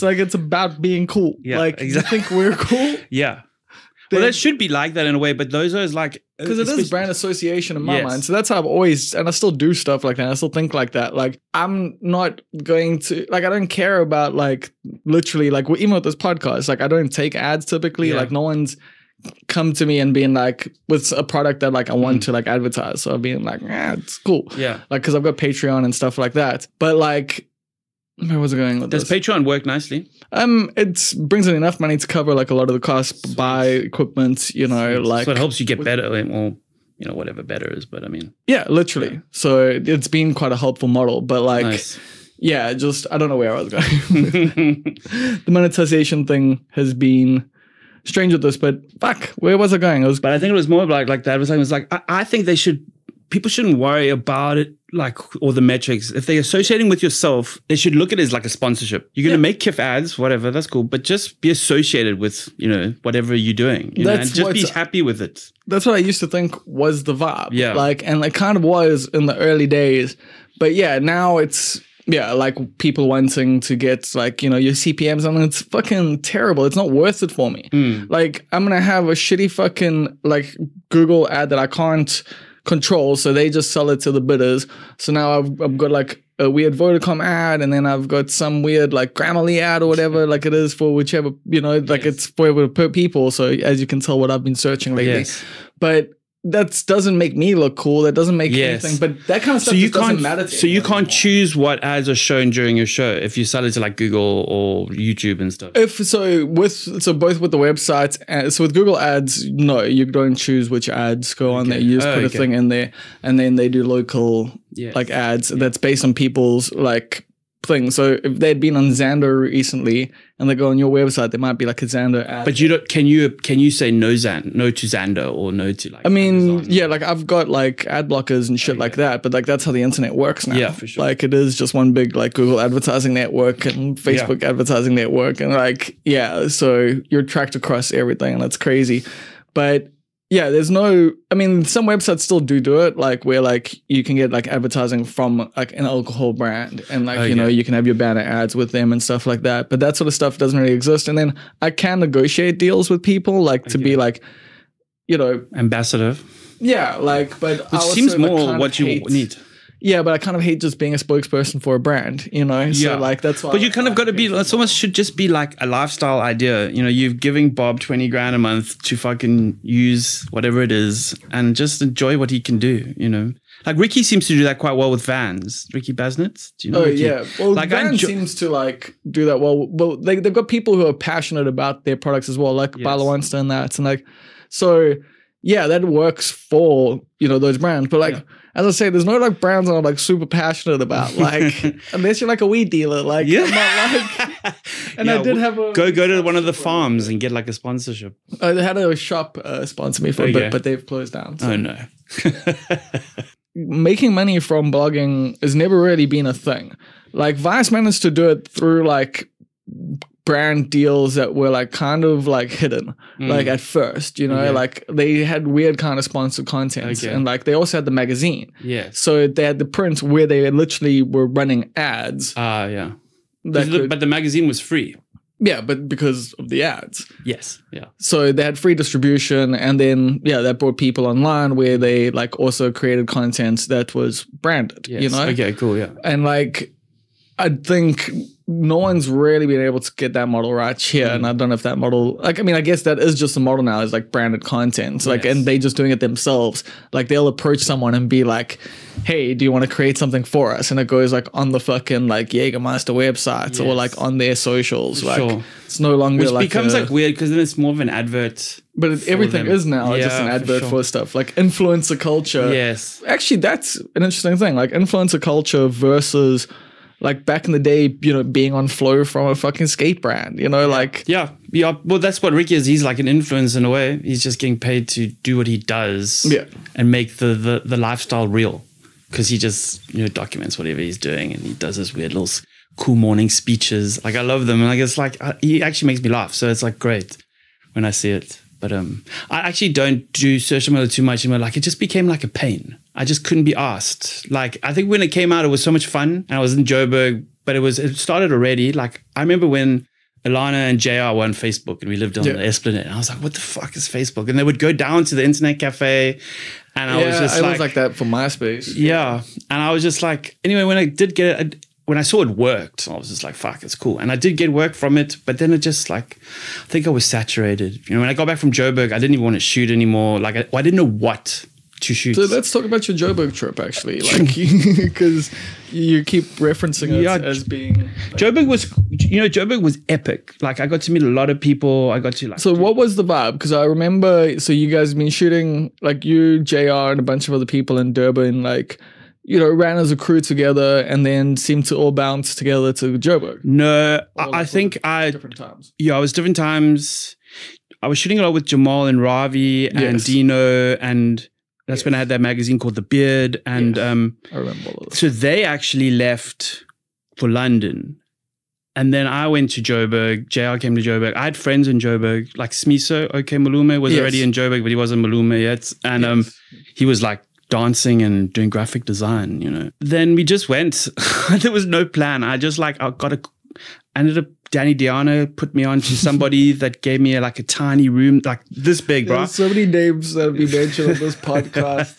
like it's about being cool. Yeah, like exactly. You think we're cool? Yeah. Well, that should be like that in a way, but those are like because it is brand association in my mind. So that's how I've always, and I still do stuff like that. I still think like that. Like I'm not going to like I don't care about like literally like even with this podcast. Like I don't take ads typically. Like no one's come to me and being like with a product that like I want to like advertise. So I'm being like, it's cool. Yeah. Like because I've got Patreon and stuff like that. But like, where was it going with this? Does Patreon work nicely? It brings in enough money to cover like a lot of the costs, buy equipment, like. So it helps you get better or, whatever better is. But I mean. Yeah, literally. Yeah. So it's been quite a helpful model, but like. Nice. Yeah, just, I don't know where I was going. The monetization thing has been strange with this, but fuck, where was I going? But I think it was more like the advertising was like, I think they should people shouldn't worry about it, like, or the metrics. If they're associating with yourself, they should look at it as like a sponsorship. You're going to make Kif ads, whatever, that's cool, but just be associated with, you know, whatever you're doing, you know, and just be happy with it. That's what I used to think was the vibe. Yeah. Like, and it kind of was in the early days. But yeah, now it's, yeah, like people wanting to get like, you know, your CPMs, and it's fucking terrible. It's not worth it for me. Like, I'm going to have a shitty fucking like Google ad that I can't control. So they just sell it to the bidders. So now I've got like a weird Vodacom ad, and then I've got some weird like Grammarly ad or whatever, like it is for whichever, you know, like it's for per people. So as you can tell what I've been searching lately. But that doesn't make me look cool. That doesn't make anything. But that kind of stuff doesn't matter to So you can't choose what ads are shown during your show if you sell it to like Google or YouTube and stuff. Both with the websites and so with Google Ads, no, you don't choose which ads go on there. You just put a thing in there, and then they do local like ads that's based on people's like thing. So if they'd been on Xandr recently and they go on your website, there might be like a Xandr ad. But you don't, can you say no to Xandr or no to like, I mean, yeah, like I've got like ad blockers and shit like that, but like that's how the internet works now. Yeah, for sure. Like it is just one big like Google advertising network and Facebook advertising network, and like, yeah, so you're tracked across everything, and that's crazy. But yeah, there's no, I mean, some websites still do it, like where like you can get like advertising from like an alcohol brand, and like, you know, you can have your banner ads with them and stuff like that. But that sort of stuff doesn't really exist. And then I can negotiate deals with people like to be like, you know, ambassador. Yeah, like, but which seems more what you need. Yeah, but I kind of hate just being a spokesperson for a brand, you know? So like that's why. But you kind of got to be, it's almost should just be like a lifestyle idea. You know, you're giving Bob 20 grand a month to fucking use whatever it is and just enjoy what he can do, you know? Like Ricky seems to do that quite well with Vans. Ricky Basnett, do you know? Oh, yeah. Well, like Vans seems to like do that well. Well, they've got people who are passionate about their products as well, like Balawansta and that. And like, so yeah, that works for, you know, those brands. But like, as I say, there's no like brands that I'm like super passionate about, like unless you're like a weed dealer, like I'm not like. And I did have a go to one of the farms and get like a sponsorship. I had a shop sponsor me for a bit, but they've closed down. So. Oh no. Making money from blogging has never really been a thing. Like Vice managed to do it through like brand deals that were like kind of like hidden, like at first, you know, like they had weird kind of sponsored content, and like they also had the magazine. Yeah. So they had the print where they literally were running ads. Yeah. But the magazine was free. Yeah, but because of the ads. Yes. Yeah. So they had free distribution, and then that brought people online where they like also created content that was branded. Yes. You know. Okay. Cool. Yeah. And like, I think no one's really been able to get that model right here. And I don't know if that model, like, I mean, I guess that is just the model now, is like branded content. So like, and they just doing it themselves. Like they'll approach someone and be like, hey, do you want to create something for us? And it goes like on the fucking like Jägermeister websites or like on their socials. Like it's no longer which becomes like weird because then it's more of an advert. But everything is now just an advert for stuff like influencer culture. Yes. Actually, that's an interesting thing. Like influencer culture versus like back in the day, you know, being on flow from a fucking skate brand, you know, like. Yeah. Well, that's what Ricky is. He's like an influencer in a way. He's just getting paid to do what he does and make the lifestyle real, because he just, you know, documents whatever he's doing, and he does his weird little cool morning speeches. Like I love them. And like, it's like, he actually makes me laugh. So it's like great when I see it. But I actually don't do social media too much anymore. Like it just became like a pain. I just couldn't be asked. Like I think when it came out, it was so much fun, and I was in Joburg, but it started already. Like I remember when Alana and JR were on Facebook and we lived on the Esplanade, and I was like, what the fuck is Facebook? And they would go down to the internet cafe, and I was just like, it was like that for MySpace. Yeah. And I was just like, anyway, when I did get it, when I saw it worked, I was just like, fuck, it's cool. And I did get work from it, but then it just like, I think I was saturated. You know, when I got back from Joburg, I didn't even want to shoot anymore. Like I didn't know what to shoot. So let's talk about your Joburg trip, actually, like because you keep referencing it as being. Like, Joburg was epic. Like I got to meet a lot of people. I got to like. So what was the vibe? Because I remember, so you guys have been shooting, like you, JR, and a bunch of other people in Durban, like, you know, ran as a crew together and then seemed to all bounce together to Joburg. No, I think different times. Yeah, I was different times. I was shooting a lot with Jamal and Ravi and Dino, and That's when I had that magazine called The Beard. And I remember all of this. so they actually left for London. And then I went to Joburg. JR came to Joburg. I had friends in Joburg, like Smiso, OK Malume was already in Joburg, but he wasn't Malume yet. And he was like dancing and doing graphic design, you know. Then we just went. There was no plan. I just like, ended up, Danny Diano put me on to somebody that gave me like a tiny room, like this big, bro. There's so many names that we mentioned on this podcast.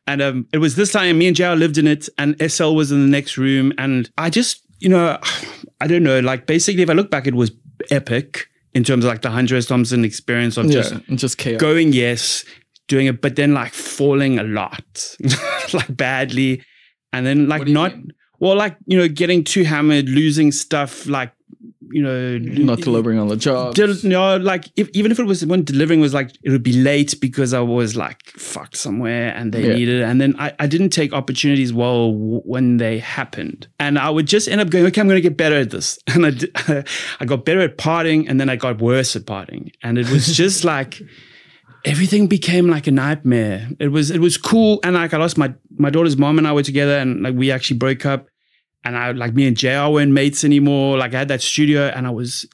And it was this time, me and JR lived in it, and SL was in the next room. And I just, you know, I don't know, like basically if I look back, it was epic in terms of like the Hunter S. Thompson experience of just chaos. Going, doing it, but then like falling a lot, like badly. And then like like, you know, getting too hammered, losing stuff, like, you know, not delivering on the job. Like even if it wasn't delivering, was like it would be late because I was like fucked somewhere and they needed it. And then I didn't take opportunities well when they happened, and I would just end up going, okay, I'm going to get better at this. And I got better at partying, and then I got worse at partying, and it was just like everything became like a nightmare. It was cool, and like I lost my daughter's mom, and I were together, and like we actually broke up. And I like me and JR weren't mates anymore. Like I had that studio, and I was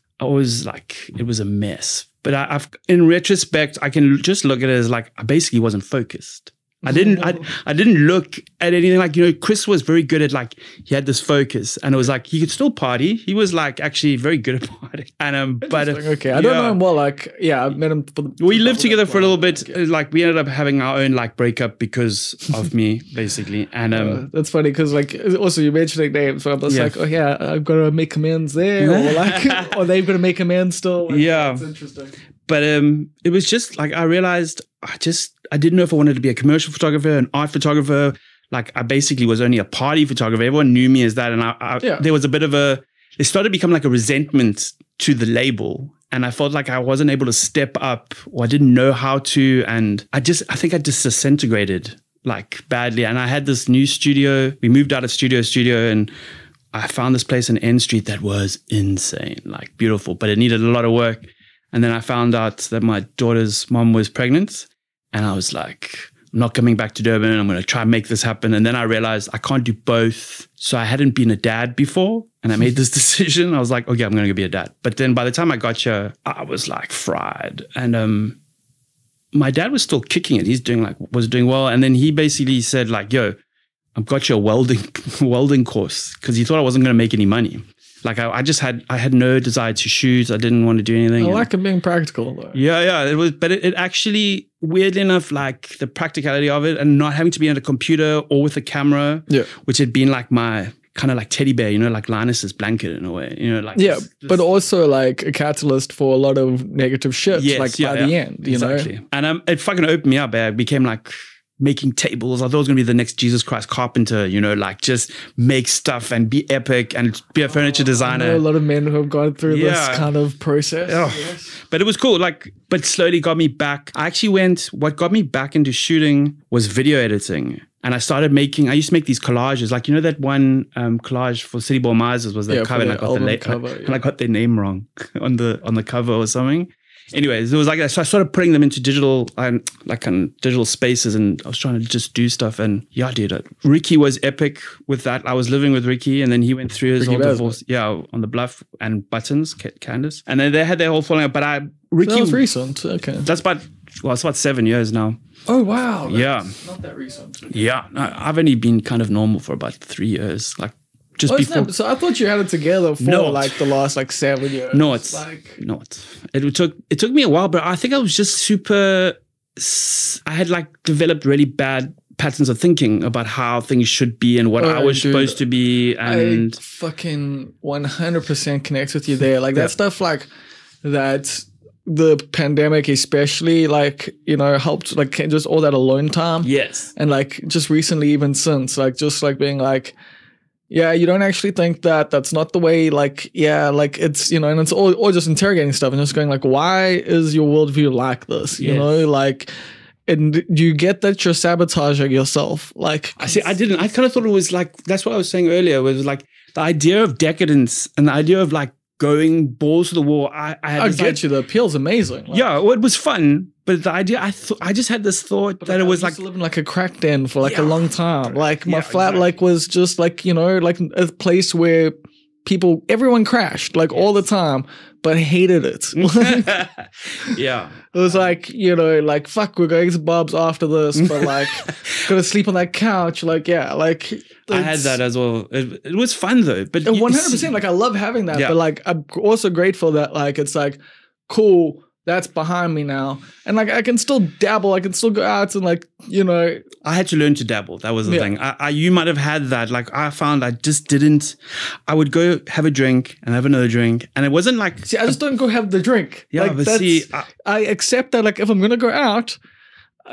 like, it was a mess. But I've in retrospect, I can just look at it as like I basically wasn't focused. I didn't look at anything. Like, you know, Chris was very good at like, he had this focus, and it was like he could still party. He was like actually very good at partying. And but okay, I don't know him well. Like, I met him. We lived together for a little bit. Like we ended up having our own like breakup because of me, basically. And that's funny because like also you mentioning names, so I'm just like, oh yeah, I've got to make amends there, or like, or they've got to make amends still. Like, that's interesting. But it was just like I realized I didn't know if I wanted to be a commercial photographer, an art photographer. Like I basically was only a party photographer. Everyone knew me as that, and there was a bit of it started to become like a resentment to the label, and I felt like I wasn't able to step up, or I didn't know how to, and I think I just disintegrated like badly. And I had this new studio. We moved out of studio, and I found this place in N Street that was insane, like beautiful, but it needed a lot of work. And then I found out that my daughter's mom was pregnant, and I was like, I'm not coming back to Durban. I'm going to try and make this happen. And then I realized I can't do both. So I hadn't been a dad before, and I made this decision. I was like, okay, I'm going to go be a dad. But then by the time I got here, I was like fried. And my dad was still kicking it. Was doing well. And then he basically said like, yo, I've got you a welding course, because he thought I wasn't going to make any money. Like I had no desire to shoot. I didn't want to do anything. I like it being practical though. Yeah. It was, but it actually, weirdly enough, like the practicality of it, and not having to be on a computer or with a camera, which had been like my kind of like teddy bear, you know, like Linus's blanket in a way, you know, like but also like a catalyst for a lot of negative shit. By the end, you know. And it fucking opened me up. I became like making tables. I thought it was going to be the next Jesus Christ Carpenter, you know, like just make stuff and be epic and be a furniture designer. I know a lot of men who have gone through this kind of process. Yes. But it was cool, like, but slowly got me back. What got me back into shooting was video editing. And I used to make these collages, like, you know, that one collage for City Boy Misers was the cover, and I got their name wrong on the cover or something. Anyways, it was like that. So I started putting them into digital, digital spaces, and I was trying to just do stuff. And dude, Ricky was epic with that. I was living with Ricky, and then he went through his whole divorce. Yeah, on the Bluff and Buttons, Candace. And then they had their whole falling out. But Ricky, that was recent. Okay, it's about 7 years now. Oh wow! That's not that recent. Yeah, I've only been kind of normal for about 3 years, like. Just before. So I thought you had it together for like the last 7 years. No, it took me a while, but I think I was just I had like developed really bad patterns of thinking about how things should be and what I was supposed to be. And I fucking 100% connect with you there. Like that stuff, like that. The pandemic especially, like, you know, helped, like, just all that alone time. Yes. And like just recently, even since, like, just like being like, yeah, you don't actually think that's not the way, like, like it's, you know, and it's all just interrogating stuff and just going like, why is your worldview like this? You know, like, and you get that you're sabotaging yourself. Like, I kind of thought it was like, that's what I was saying earlier, was like the idea of decadence and the idea of like going balls to the wall. I had I this, get you. The appeal's amazing. Like, yeah, well, it was fun, but the idea, I just had this thought that it was I like used to live in like a crack den for like a Yeah. long time. Like my Yeah, flat exactly. like was just like, you know, like a place where everyone crashed like all the time, but hated it. yeah. It was like, you know, like, fuck, we're going to Bob's after this, but like, gonna sleep on that couch. Like, yeah, like. I had that as well. It was fun though. But 100%. Like, I love having that. Yeah. But like, I'm also grateful that like, it's like, cool, that's behind me now. And like, I can still dabble. I can still go out and like, you know. I had to learn to dabble. That was the thing. You might have had that. Like I found I just didn't. I would go have a drink and have another drink. And it wasn't like. See, I just don't go have the drink. Yeah, like, but that's, see, I accept that like, if I'm going to go out,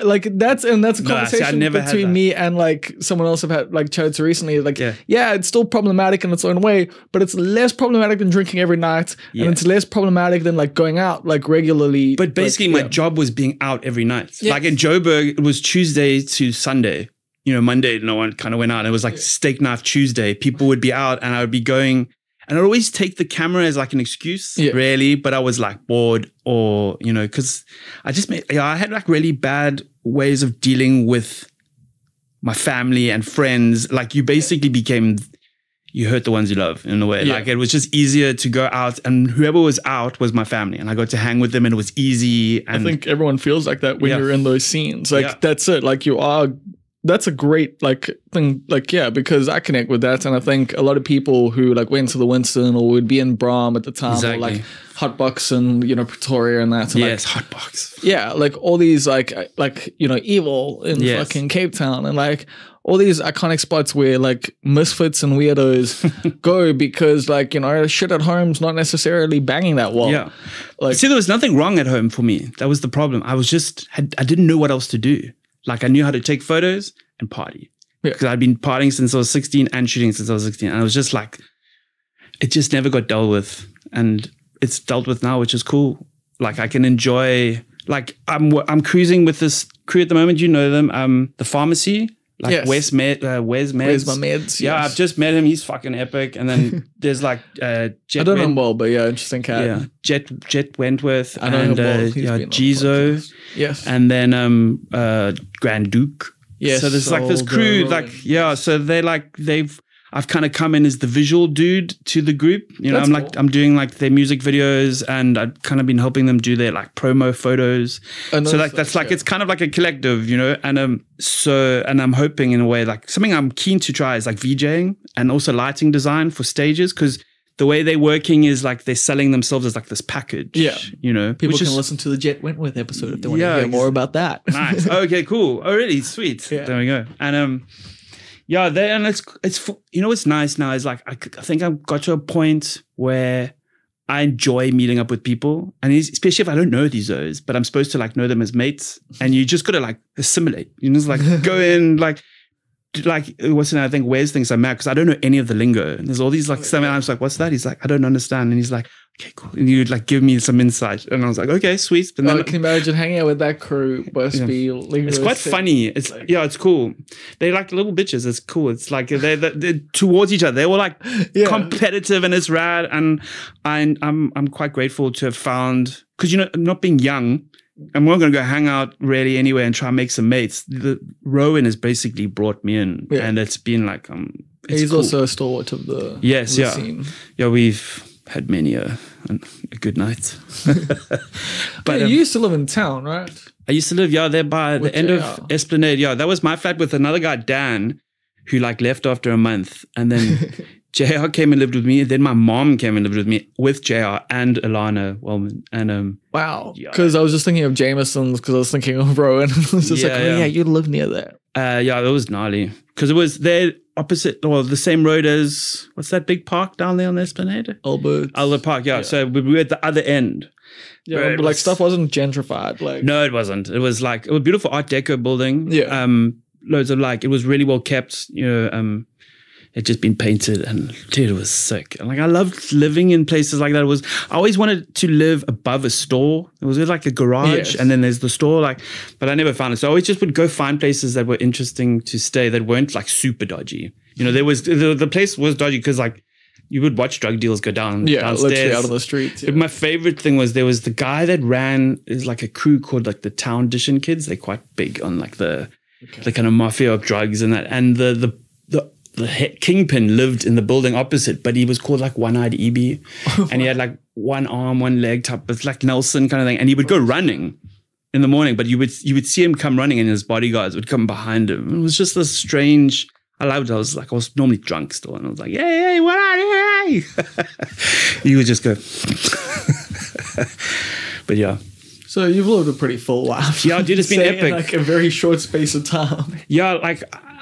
like that's a conversation between me and like someone else I've had like chatted to recently. Like, yeah, it's still problematic in its own way, but it's less problematic than drinking every night, and it's less problematic than like going out like regularly. But basically, my job was being out every night. Like in Joburg, it was Tuesday to Sunday. You know, Monday, no one kind of went out. It was like Steak Knife Tuesday. People would be out, and I would be going. And I'd always take the camera as like an excuse, really. But I was like bored or, you know, because I had like really bad ways of dealing with my family and friends. Like you basically you hurt the ones you love in a way. Like it was just easier to go out, and whoever was out was my family, and I got to hang with them, and it was easy. And I think everyone feels like that when you're in those scenes. Like that's it. Like that's a great like thing, like because I connect with that, and I think a lot of people who like went to the Winston or would be in Brahm at the time, or like Hotbox and you know Pretoria and that. And, Hotbox. Yeah, like all these like you know Evil in fucking Cape Town, and like all these iconic spots where like misfits and weirdos go because like you know shit at home's not necessarily banging that well. Yeah, like see, there was nothing wrong at home for me. That was the problem. I didn't know what else to do. Like I knew how to take photos and party because I'd been partying since I was 16 and shooting since I was 16. And I was just like, it just never got dealt with, and it's dealt with now, which is cool. Like I can enjoy, like I'm cruising with this crew at the moment. You know them, the Pharmacy, like Where's Meds. Where's my meds? Yeah, I've just met him. He's fucking epic. And then there's like Jet. I don't know him well, but yeah, interesting cat. Yeah, Jet Wentworth. I know him well. Jizo. Yes. And then Grand Duke. Yes. So there's like this crew, so I've kind of come in as the visual dude to the group. You know, I'm doing like their music videos, and I've kind of been helping them do their like promo photos. So like that's like it's kind of like a collective, you know. And and I'm hoping in a way like something I'm keen to try is like VJing and also lighting design for stages, because the way they're working is like they're selling themselves as like this package. Yeah. You know, people can listen to the Jet Wentworth episode if they want to hear more about that. Nice. Okay, cool. Oh, really? Sweet. Yeah. There we go. And and it's you know what's nice now is like I think I've got to a point where I enjoy meeting up with people, and especially if I don't know these guys, but I'm supposed to like know them as mates, and you just got to like assimilate. You just like go in like what's I think Wes thinks I'm mad because I don't know any of the lingo. And there's all these like some, and I was like, what's that? He's like, I don't understand. And he's like, okay, cool. And you'd like give me some insight, and I was like, okay, sweet. But then I can imagine hanging out with that crew must be linguistic. It's quite funny. It's it's cool. They're like little bitches. It's cool. It's like they're towards each other. They were like competitive, and it's rad. And I'm quite grateful to have found, because you know, not being young, I'm not going to go hang out really anywhere and try and make some mates. Rowan has basically brought me in, and it's been like he's cool. also a stalwart of the scene. Yeah, we've had many a good night. But you used to live in town, right? I used to live there by the end of Esplanade. Yeah, that was my flat with another guy, Dan, who like left after a month, and then JR came and lived with me. Then my mom came and lived with me with JR and Alana Wellman. And wow, because I was just thinking of Jameson's, because I was thinking of Rowan. It was just you live near there. That was gnarly, because it was there opposite, or the same road as, what's that big park down there on the Esplanade? Albert Park. Yeah. So we were at the other end. Yeah, but like stuff wasn't gentrified. Like no, it wasn't. It was like a beautiful Art Deco building. Yeah. Loads of like, it was really well kept. You know, it just been painted, and dude, it was sick. And like I loved living in places like that. I always wanted to live above a store. It was like a garage, and then there's the store. But I never found it. So I always just would go find places that were interesting to stay, that weren't like super dodgy. You know, there was the place was dodgy because like you would watch drug deals go down downstairs. Literally out on the streets. But my favorite thing was there was the guy that ran is like a crew called like the Town Dishing Kids. They're quite big on like the kind of mafia of drugs and that. And the kingpin lived in the building opposite, but he was called like One-Eyed EB, and he had like one arm, one leg type. It's like Nelson kind of thing. And he would go running in the morning, but you would see him come running, and his bodyguards would come behind him. It was just this strange. I loved it. I was normally drunk still, and I was like, hey, what are you? He would just go. But yeah. So you've lived a pretty full life. Yeah, dude, it's been epic. In like a very short space of time. Yeah, like,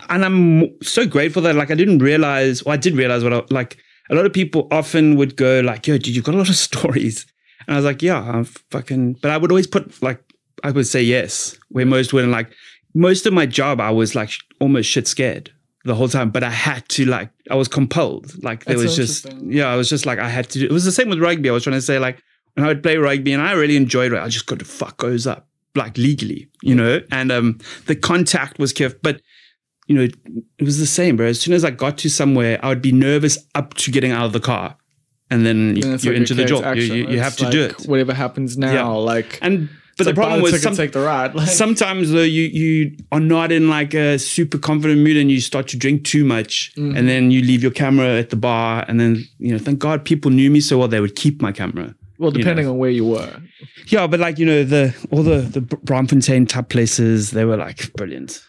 and I'm so grateful that like I did realize a lot of people often would go like, yo, dude, you've got a lot of stories. And I was like, yeah, I'm fucking, but I would always put like, I would say yes, where most wouldn't. Like most of my job, I was like almost shit scared the whole time, but I had to like, I was compelled. Like there was just, I was just like, I had to do, it was the same with rugby. I was trying to say like, when I would play rugby and I really enjoyed it, I just got to fuck goes up like legally, you know, and the contact was careful, but you know, it was the same, bro. As soon as I got to somewhere, I would be nervous up to getting out of the car. And then you're into the job. You have to do it. Whatever happens now, but the problem was take the ride. Like, sometimes though you are not in like a super confident mood and you start to drink too much, and then you leave your camera at the bar, and then you know, thank God people knew me so well they would keep my camera. Well, depending on where you were. Yeah, but like, you know, all the Braamfontein type places, they were like brilliant.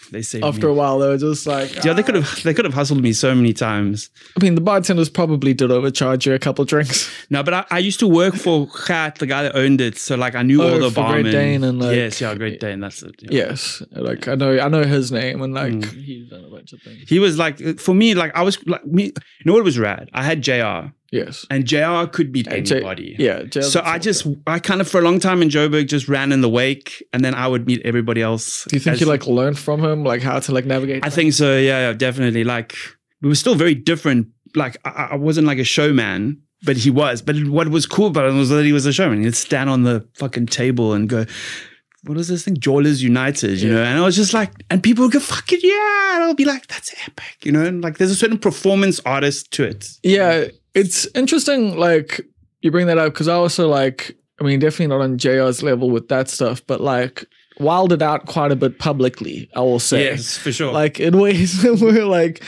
They saved after me. a while, they were just like, yeah, they could have hustled me so many times. I mean, the bartenders probably did overcharge you a couple drinks. No, but I used to work for Gat, the guy that owned it, so like I knew all the barmen. Great Dane and like, Great Dane. That's it. Yeah. Yes, like I know his name, and like he's done a bunch of things. He was like, for me, like I was like me. You know what was rad? I had JR. Yes. And JR could beat anybody. So I kind of for a long time in Joburg just ran in the wake, and then I would meet everybody else. Do you think you like learned from him, like how to like navigate? I think so. Yeah, definitely. Like we were still very different. Like I wasn't like a showman, but he was. But what was cool about him was that he was a showman. He'd stand on the fucking table and go, what is this thing? Jollers United, you know? And I was just like, and people would go, fucking yeah. And I'll be like, that's epic, you know? And like there's a certain performance artist to it. Yeah. It's interesting, like, you bring that up, because I also, like, I mean, definitely not on JR's level with that stuff, but, like, wilded out quite a bit publicly, I will say. Yes, for sure. Like, in ways that were, like,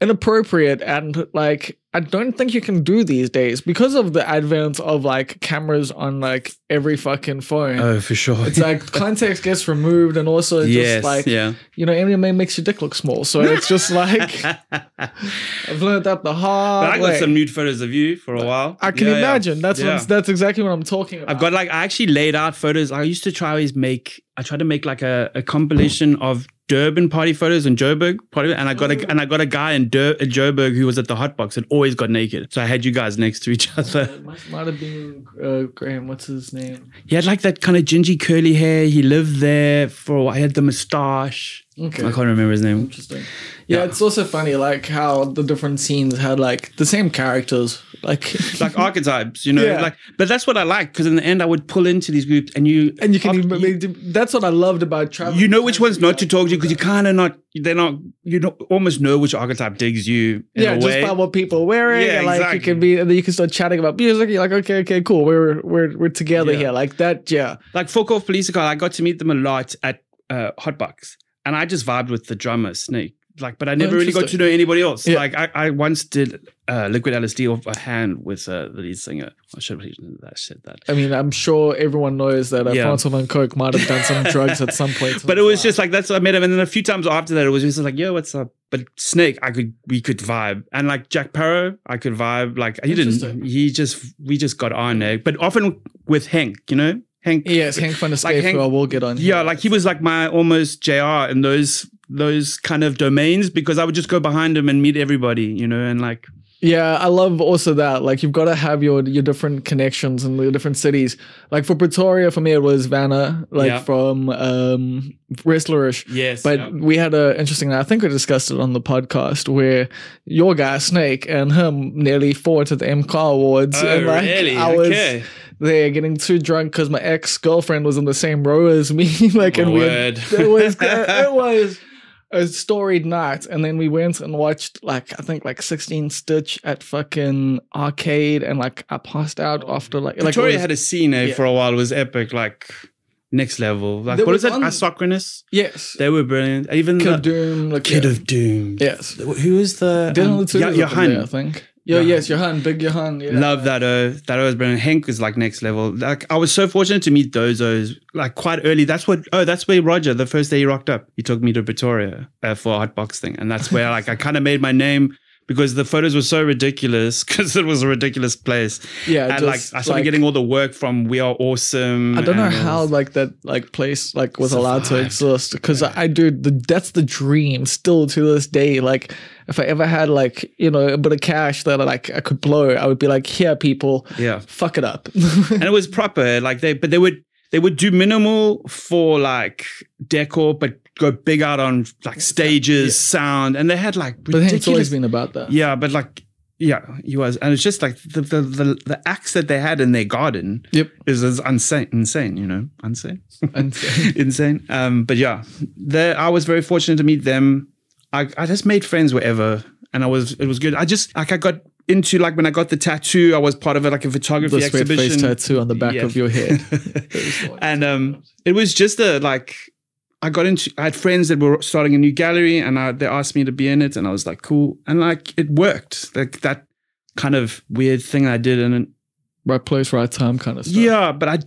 inappropriate, and, like, I don't think you can do these days because of the advent of, like, cameras on, like, every fucking phone. Oh, for sure. It's like context gets removed, and also just like, you know, MMA makes your dick look small. So it's just like, I've learned that the hard way. But I got some nude photos of you for a while. I can imagine. That's exactly what I'm talking about. I've got like, I actually laid out photos. I used to try to make like a compilation of Durban party photos and Joburg party, and I got a guy in Joburg who was at the hotbox and always got naked. So I had you guys next to each other. It might have been Graham. What's his name? He had like that kind of gingy curly hair. He lived there for a while. He had the moustache. Okay. I can't remember his name. Interesting. Yeah, it's also funny like how the different scenes had like the same characters, like archetypes, you know. Yeah. Like, but that's what I like, because in the end I would pull into these groups and you can. That's what I loved about traveling. You know which ones not to talk to, because you kind of not. They're not. You don't almost know which archetype digs you. In a way. Just by what people are wearing. Yeah, and, like exactly. You can be, and then you can start chatting about music. You're like, okay, cool. We're together here, like that. Yeah. Like Folk Off Police Car, I got to meet them a lot at Hotbox, and I just vibed with the drummer Snake. Like, but I never really got to know anybody else. Yeah. Like, I once did Liquid LSD off a hand with the lead singer. I should have said that. I mean, I'm sure everyone knows that Francois Van Coke might have done some drugs at some point. But it was just like, that's what I met him. And then a few times after that, it was just like, yo, what's up? But Snake, we could vibe. And like Jack Parrow, I could vibe. Like, we just got on there. But often with Hank, you know? Hank. Yes, Hank Van Escape, who I will get on. Yeah, like he was like my almost JR in those kind of domains, because I would just go behind him and meet everybody, you know, and like. Yeah, I love also that. Like, you've got to have your different connections in the different cities. Like for Pretoria, for me, it was Vanna, from Wrestlerish. Yes. But we had an interesting, I think we discussed it on the podcast, where your guy, Snake, and him nearly fought at the MCAR Awards. Oh, and like, really? I was there getting too drunk because my ex-girlfriend was in the same row as me. Like, and word. it was a storied night, and then we went and watched like I think like 16 Stitch at fucking arcade, and like I passed out after like Victoria had a scene for a while. It was epic, like next level. Like what is it? Isochronous. Yes, they were brilliant. Even Kid of Doom, like Kid of Doom. Yes, who was the Johan? I think. Yes, Johan, big Johan. Yeah. Love that. That was brilliant. Hank was like next level. Like I was so fortunate to meet Dozos like quite early. That's where Roger, the first day he rocked up, he took me to Pretoria for a hotbox thing, and that's where like I kind of made my name. Because the photos were so ridiculous, because it was a ridiculous place. Yeah, and like I started getting all the work from We Are Awesome. I don't know how like that like place like was allowed to exist, because that's the dream still to this day. Like if I ever had like a bit of cash that I could blow, I would be like, here people, fuck it up. And it was proper. Like they would do minimal for like decor, but go big out on like stages, sound, and they had like ridiculous. But it's always been about that. Yeah, but like he was, and it's just like the acts that they had in their garden. is insane. Insane. But yeah, I was very fortunate to meet them. I just made friends wherever, and it was good. I got into like when I got the tattoo, I was part of like a photography exhibition. The Sweatface tattoo on the back of your head. And it was just I had friends that were starting a new gallery, and they asked me to be in it, and I was like, cool. And like, it worked. Like that kind of weird thing I did, and right place, right time kind of stuff. Yeah, but I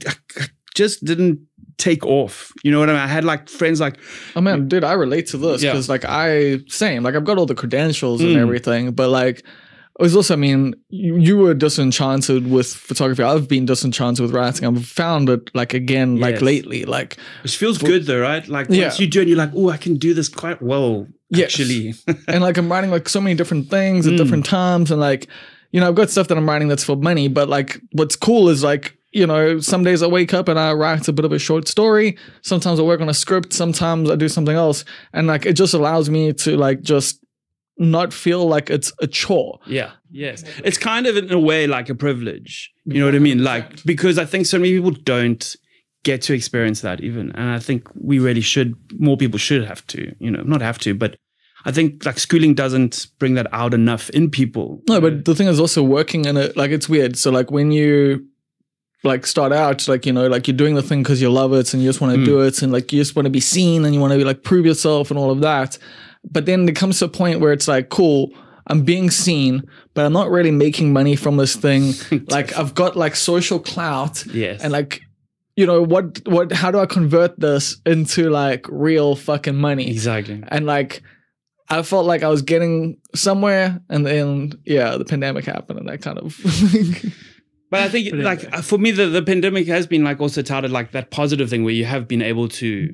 just didn't take off. You know what I mean? I had like friends like, oh man, dude, I relate to this because like I've got all the credentials and everything, but like, it was also, I mean, you were disenchanted with photography. I've been disenchanted with writing. I've found it like again, like lately, like which feels good though, right? Like once you do it, you're like, oh, I can do this quite well, actually. And like I'm writing like so many different things at different times, and like I've got stuff that I'm writing that's for money. But like what's cool is like some days I wake up and I write a bit of a short story. Sometimes I work on a script. Sometimes I do something else, and like it just allows me to like just not feel like it's a chore. Yes. It's kind of in a way like a privilege. You know what I mean? Like, because I think so many people don't get to experience that even. And I think we really more people should have to, not have to, but I think like schooling doesn't bring that out enough in people. No, but the thing is also working in it, like it's weird. So like when you like start out, like, like you're doing the thing because you love it and you just want to do it, and like you just want to be seen and you want to be like prove yourself and all of that. But then it comes to a point where it's like, cool, I'm being seen, but I'm not really making money from this thing. Like I've got like social clout. Yes. And like, how do I convert this into like real fucking money? Exactly. And like, I felt like I was getting somewhere, and then, the pandemic happened, and that kind of... But I think like for me, the pandemic has been like also touted like that positive thing where you have been able to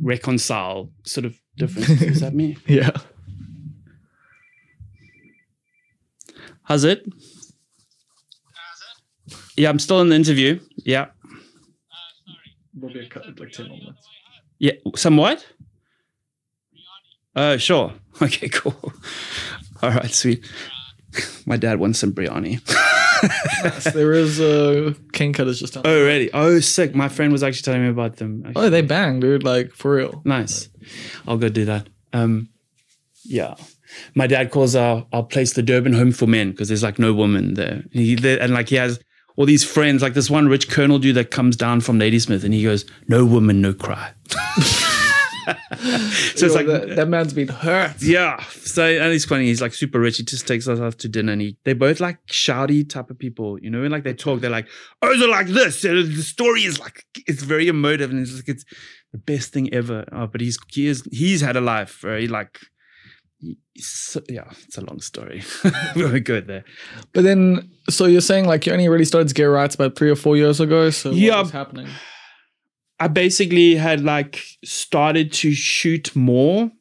reconcile sort of differences. Is that me? Yeah. How's it? Yeah, I'm still in the interview. Yeah. Sorry. We'll be cut like 10 minutes. Yeah, somewhat? Sure. Okay, cool. All right, sweet. My dad wants some biryani. Yes, there is a King Cutters just down there. Oh, really? Oh, sick. My friend was actually telling me about them. Actually. Oh, they bang, dude. Like, for real. Nice. I'll go do that. Yeah. My dad calls our place the Durban Home for Men because there's like no woman there. And like he has all these friends, like this one rich colonel dude that comes down from Ladysmith, and he goes, no woman, no cry. So it's like that man's been hurt. Yeah. So, and it's funny. He's like super rich. He just takes us out to dinner, and they're both like shouty type of people, and like they talk. They're like, "Oh, they're like this." The story is like it's very emotive, and it's like it's the best thing ever. Oh, but he's had a life very like. It's a long story. We won't go there. But then, so you're saying like you only really started to get rights about 3 or 4 years ago. So what was happening? I basically had like started to shoot more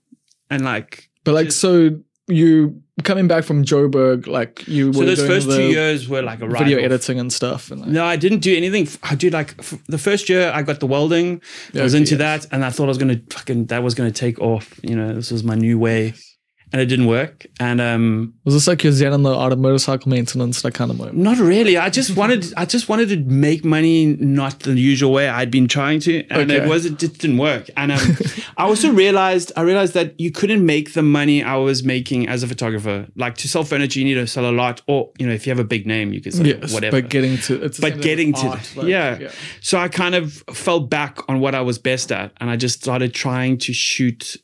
and like. But like, so you coming back from Joburg, like you were. So those first 2 years were like a video editing and stuff. And like, no, I didn't do anything. I did like the first year I got the welding. I was into that, and I thought that was gonna take off. This was my new way. and it didn't work. And was this like your Zen on the art of motorcycle maintenance, that kind of moment? not really. I just wanted to make money, not the usual way I'd been trying to, and it just didn't work. And I also realized that you couldn't make the money I was making as a photographer. Like, to sell furniture, you need to sell a lot, or if you have a big name, you can sell whatever. But getting to so I kind of fell back on what I was best at, and I just started trying to shoot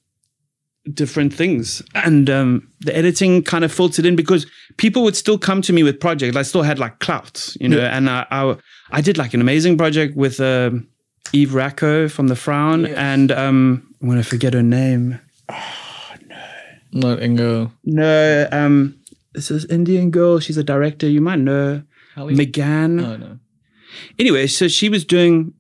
different things, and the editing kind of filtered in because people would still come to me with projects. I still had like clout, and I did like an amazing project with Eve Racco from The Frown, and I'm gonna forget her name. Oh no, not Ingo. No, this is Indian girl. She's a director. You might know McGee. Oh no. Anyway, so she was doing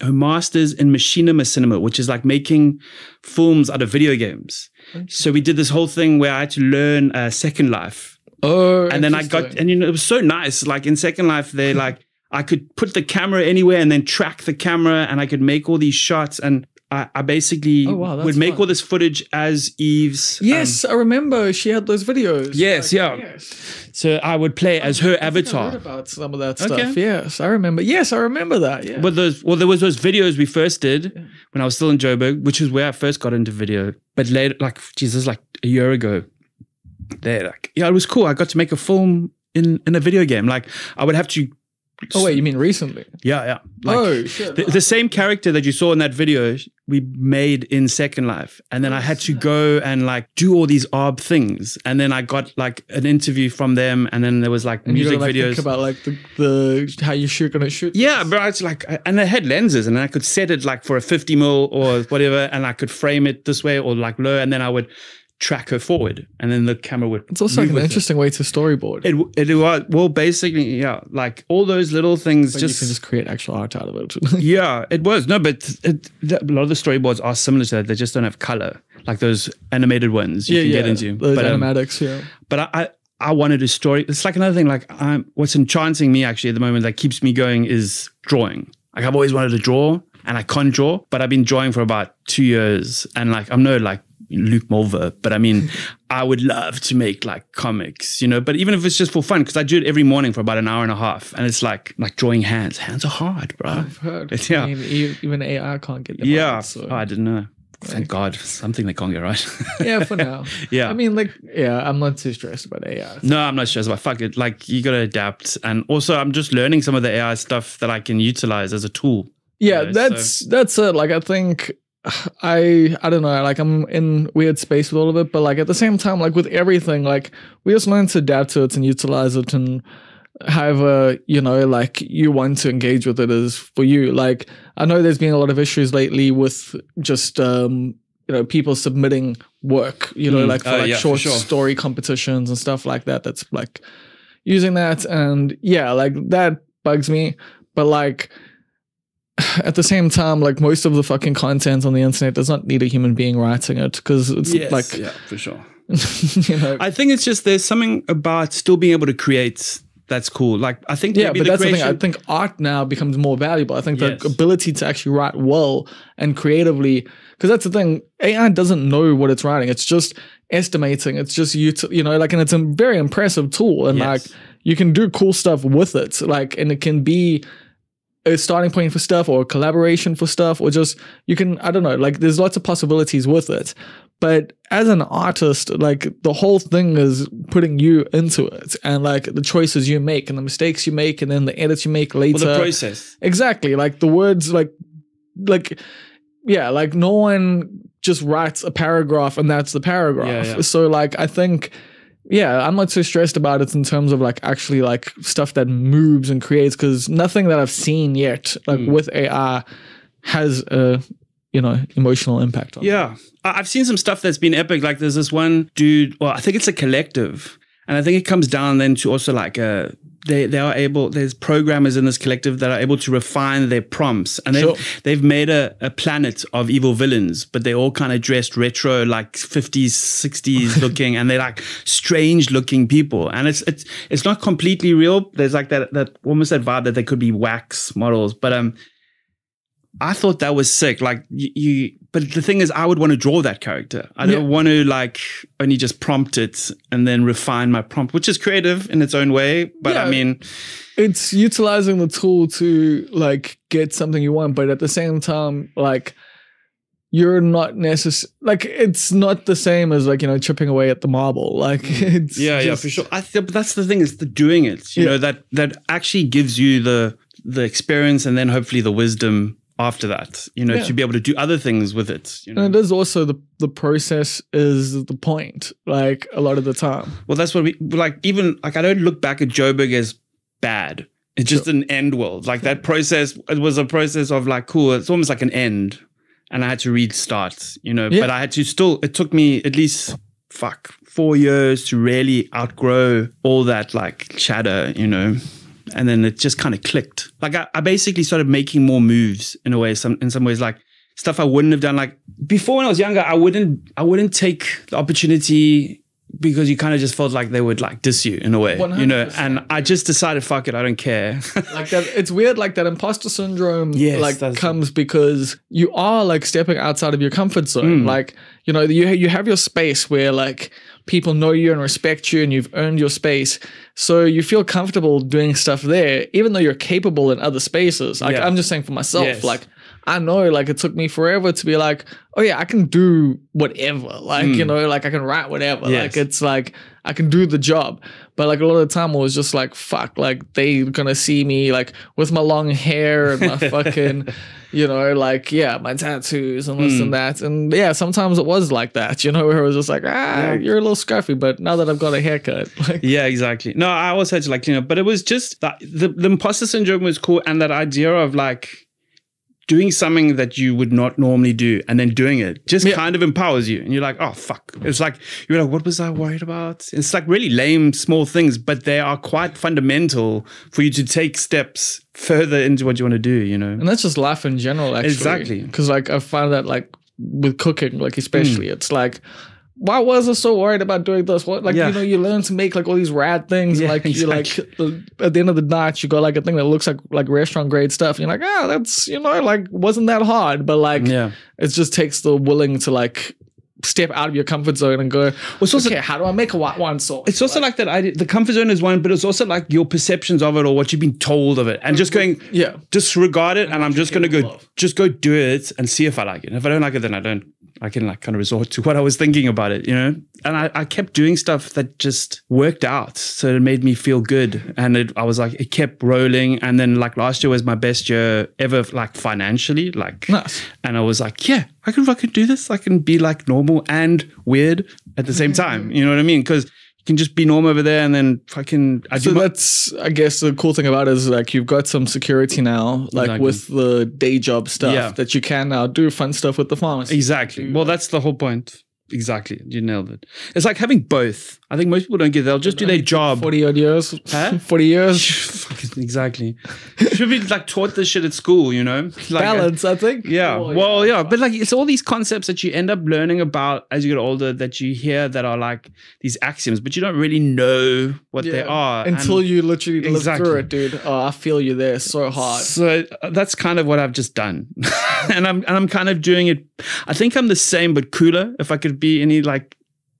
her master's in machinima cinema, which is like making films out of video games. So we did this whole thing where I had to learn Second Life. Oh, and then it was so nice. Like in Second Life, they like I could put the camera anywhere and then track the camera, and I could make all these shots. And I basically would make all this footage as Eve's. Yes, I remember she had those videos. Yes, yes. So I would play as her avatar. I heard about some of that stuff. Yes, I remember. Yes, I remember that. Yeah. But there was those videos we first did when I was still in Joburg, which is where I first got into video. But later, like Jesus, like a year ago, it was cool. I got to make a film in a video game. Like I would have to. Oh wait, you mean recently? Yeah. Like, shit. The same character that you saw in that video, we made in Second Life. And then I had to go and like do all these odd things. And then I got like an interview from them, and then there was like music videos. Think about like the how you're gonna shoot. Yeah, but it's like, and they had lenses, and I could set it like for a 50 mil or whatever, and I could frame it this way or like low, and then I would track her forward, and then the camera would. It's also like an interesting way to storyboard. It was, well, basically, yeah, like all those little things. But just you can just create actual art out of it. Yeah, it was. No, but a lot of the storyboards are similar to that. They just don't have color, like those animated ones you can get into. Those animatics, But I wanted a story. It's like another thing. Like what's enchanting me actually at the moment that keeps me going is drawing. Like I've always wanted to draw, and I can't draw, but I've been drawing for about 2 years, and like I'm no like Luke Mulver, but I mean, I would love to make like comics, but even if it's just for fun, because I do it every morning for about an hour and a half, and it's like drawing hands. Hands are hard, bro. I've heard. Yeah. I mean, even AI can't get them right, so. I didn't know. Thank God, something they can't get right. Yeah, for now. Yeah. I mean, I'm not too stressed about AI. No, I'm not stressed about fuck it. Like, you got to adapt. And also, I'm just learning some of the AI stuff that I can utilize as a tool. Yeah, that's it. Like, I think I don't know, like I'm in weird space with all of it, but like at the same time, like with everything, like we just learn to adapt to it and utilize it, and however, like you want to engage with it is for you. Like I know there's been a lot of issues lately with just people submitting work, like for short story competitions and stuff like that. That's like using that, and yeah, like that bugs me. But like at the same time, like most of the fucking content on the internet does not need a human being writing it, because it's for sure. I think it's just there's something about still being able to create that's cool. Like I think but that's the thing. I think art now becomes more valuable. I think the ability to actually write well and creatively, because that's the thing. AI doesn't know what it's writing. It's just estimating. It's just and it's a very impressive tool, and like you can do cool stuff with it. Like, and it can be a starting point for stuff, or a collaboration for stuff, or just you can, I don't know, like there's lots of possibilities with it. But as an artist, like the whole thing is putting you into it, and like the choices you make and the mistakes you make, and then the edits you make later. Well, the process. Exactly. Like the words, like no one just writes a paragraph and that's the paragraph. Yeah. So like I think, I'm not so stressed about it in terms of like actually like stuff that moves and creates, because nothing that I've seen yet like with AI has a emotional impact on it. I've seen some stuff that's been epic. Like there's this one dude, well, I think it's a collective, and I think it comes down then to also like they are able, there's programmers in this collective that are able to refine their prompts, and they've made a planet of evil villains, but they're all kind of dressed retro, like 50s, 60s looking, and they're like strange looking people, and it's not completely real. There's like that almost that vibe that they could be wax models, but I thought that was sick. Like but the thing is, I would want to draw that character. I don't want to like only just prompt it and then refine my prompt, which is creative in its own way. But I mean, it's utilizing the tool to like get something you want, but at the same time, like you're not necessarily like it's not the same as like, you know, chipping away at the marble. Like it's for sure. But that's the thing, is the doing it. You know, that actually gives you the experience and then hopefully the wisdom after that, you know, to be able to do other things with it. You know? And it is also the process is the point, like a lot of the time. Well, that's what we like. Even like I don't look back at Joburg as bad. It's just an end world. Like that process, it was a process of like, cool, it's almost like an end. And I had to restart, you know, but I had to still, it took me at least 4 years to really outgrow all that like chatter, you know. And then it just kind of clicked. Like I basically started making more moves in a way, in some ways, like stuff I wouldn't have done. Like before when I was younger, I wouldn't take the opportunity because you kind of just felt like they would like diss you in a way, 100%. You know, and I just decided, fuck it, I don't care. Like that, it's weird, like that imposter syndrome comes because you are like stepping outside of your comfort zone. Like, you know, you have your space where like people know you and respect you and you've earned your space. So you feel comfortable doing stuff there, even though you're capable in other spaces. Like I'm just saying for myself, like I know like it took me forever to be like, oh yeah, I can do whatever. Like, you know, like I can write whatever. Like it's like I can do the job. But like a lot of the time it was just like, fuck, like they gonna see me like with my long hair and my fucking, you know, like, my tattoos and this and that. And sometimes it was like that, you know, where it was just like, you're a little scruffy, but now that I've got a haircut. Like, exactly. No, I always had to like, you know, but it was just that the imposter syndrome was cool. And that idea of like, doing something that you would not normally do and then doing it just kind of empowers you. And you're like, oh, fuck. It's like, you're like, what was I worried about? It's like really lame, small things, but they are quite fundamental for you to take steps further into what you want to do, you know? And that's just life in general, actually. Exactly. Because like I find that like with cooking, like especially, it's like, why was I so worried about doing this? What, like, you know, you learn to make like all these rad things. Like you like at the end of the night, you got like a thing that looks like restaurant grade stuff. And you're like, that's, you know, like wasn't that hard, but like, it just takes the willing to like step out of your comfort zone and go, okay, how do I make a white wine sauce? It's also like that the comfort zone is one, but it's also like your perceptions of it or what you've been told of it and just going, disregard it. And I'm just going to go do it and see if I like it. And if I don't like it, then I can like kind of resort to what I was thinking about it, you know? And I kept doing stuff that just worked out. So it made me feel good. And I was like, it kept rolling. And then like last year was my best year ever, like financially, like, nice. And I was like, I can fucking do this. I can be like normal and weird at the same time. You know what I mean? Because you can just be normal over there and then fucking... that's, I guess the cool thing about it is like you've got some security now, like with the day job stuff that you can now do fun stuff with the pharmacy. Exactly. Well, that's the whole point. Exactly. You nailed it. It's like having both. I think most people don't get it. They'll just do their job. 40 odd years. Huh? 40 years. Exactly. Should be like taught this shit at school, you know? Like, balance, I think. Yeah. Well, but like it's all these concepts that you end up learning about as you get older that you hear that are like these axioms, but you don't really know what they are. Until you literally live through it, dude. Oh, I feel you there so hard. So that's kind of what I've just done. and I'm kind of doing it. I think I'm the same, but cooler, if I could be any like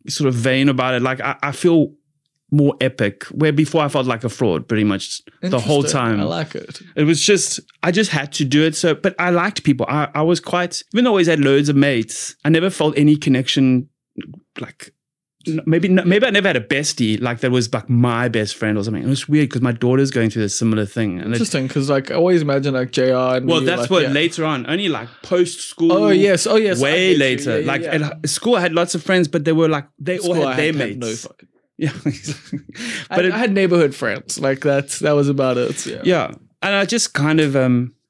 sort of vain about it. Like I feel more epic, where before I felt like a fraud pretty much the whole time. I like it. It was just, I just had to do it. So, but I liked people. I was quite, even though I always had loads of mates, I never felt any connection, like maybe I never had a bestie like that was like my best friend or something. It was weird because my daughter's going through a similar thing. And interesting, because like I always imagine like JR and that's like, what later on, only like post school. Oh yes, way later. At school I had lots of friends, but they were like they all had their mates. No fucking. Yeah, but I had neighborhood friends. Like that was about it. Yeah, and I just kind of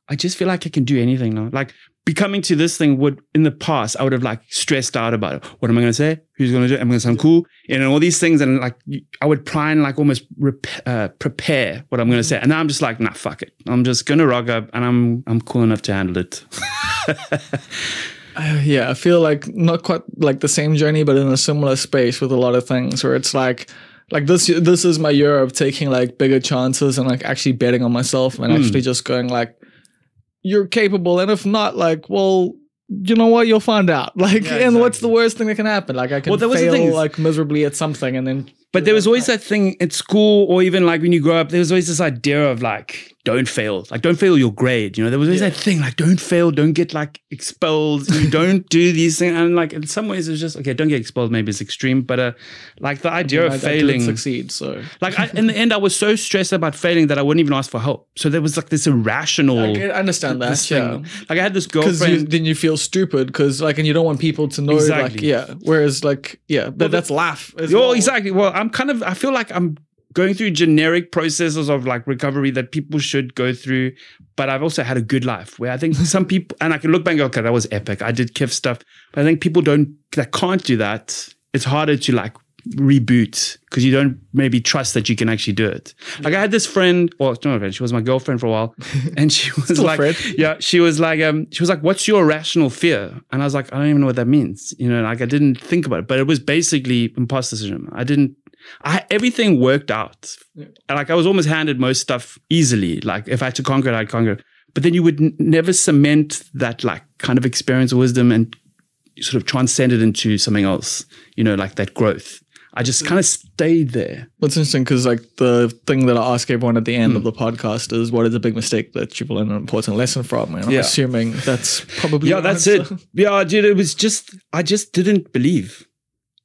I just feel like I can do anything now. Like becoming to this thing would, in the past, I would have like stressed out about it. What am I going to say? Who's going to do it? Am I going to sound cool? And all these things. And like, I would try and like almost prepare what I'm going to say. And now I'm just like, nah, fuck it. I'm just going to rock up and I'm cool enough to handle it. I feel like not quite like the same journey, but in a similar space with a lot of things where it's like this is my year of taking like bigger chances and like actually betting on myself and actually just going like, you're capable, and if not, like, well, you know what, you'll find out. Like, Yeah, and what's exactly. the worst thing that can happen? Like, I can Well, that was the fail thing. like miserably at something, and then. But there was always that thing at school, or even like when you grow up, there was always this idea of like, don't fail. Like, don't fail your grade. You know, there was always that thing, like, don't fail, don't get like expelled. You don't do these things. And like, in some ways, it's just, okay, don't get expelled. Maybe it's extreme, but like the idea of failing. I didn't succeed, so. Like, in the end, I was so stressed about failing that I wouldn't even ask for help. So there was like this irrational. I understand that. thing. Yeah. Like, I had this Because girlfriend. then you feel stupid, because like, and you don't want people to know. Exactly. Like, yeah. Whereas like, yeah, that's laugh. As Oh, well. exactly. Well, I feel like I'm going through generic processes of like recovery that people should go through. But I've also had a good life where I think some people, and I can look back and go, okay, that was epic. I did Kif stuff. But I think people that can't do that, it's harder to like reboot because you don't maybe trust that you can actually do it. Like I had this friend, well, not a friend, she was my girlfriend for a while. And she was like, she was like, what's your irrational fear? And I was like, I don't even know what that means. You know, like I didn't think about it, but it was basically imposter syndrome. Everything worked out. Yeah. Like I was almost handed most stuff easily. Like if I had to conquer it, I'd conquer it. But then you would never cement that like kind of experience or wisdom and sort of transcend it into something else, you know, like that growth. I just kind of stayed there. What's interesting, because like the thing that I ask everyone at the end of the podcast is, what is a big mistake that you've learned an important lesson from? And I'm assuming that's probably that's it. Yeah, dude, it was just, I just didn't believe.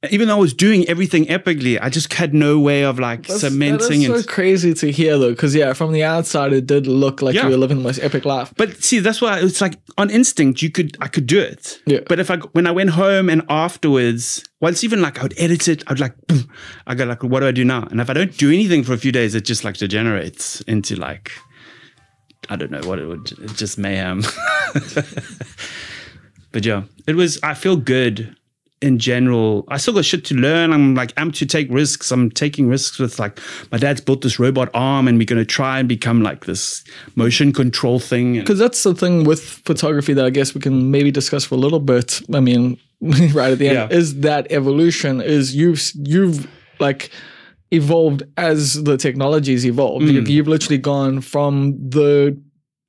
Even though I was doing everything epically, I just had no way of like cementing. That's so crazy to hear though, because from the outside it did look like you were living the most epic life. But see, that's why it's like on instinct I could do it. Yeah. But when I went home and afterwards, once even like I would edit it, I would like, boom, I go like, what do I do now? And if I don't do anything for a few days, it just like degenerates into like, I don't know what it's just mayhem. But yeah, I feel good. In general, I still got shit to learn. I'm like amped to take risks. I'm taking risks with like my dad's built this robot arm and we're going to try and become like this motion control thing. Because that's the thing with photography that I guess we can maybe discuss for a little bit. I mean, right at the end, is that evolution is you've like evolved as the technology's evolved. You've literally gone from the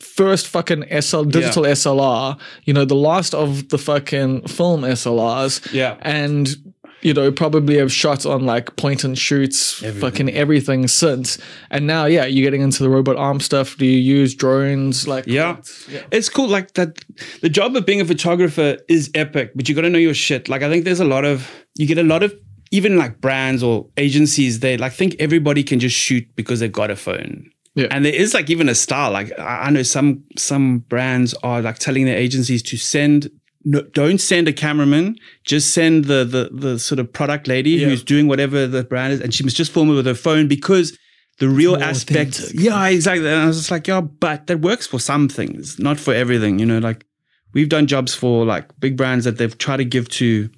first fucking digital SLR, you know, the last of the fucking film SLRs, and you know, probably have shot on like point and shoots, fucking everything since. And now, you're getting into the robot arm stuff. Do you use drones? Like, it's cool. Like that, the job of being a photographer is epic, but you got to know your shit. Like, I think you get a lot of even like brands or agencies. They like think everybody can just shoot because they've got a phone. Yeah. And there is like even a style. Like I know some brands are like telling their agencies to don't send a cameraman, just send the sort of product lady who's doing whatever the brand is, and she must just film it with her phone because the real aspect. Authentic. Yeah, exactly. And I was just like, but that works for some things, not for everything. You know, like we've done jobs for like big brands that they've tried to give to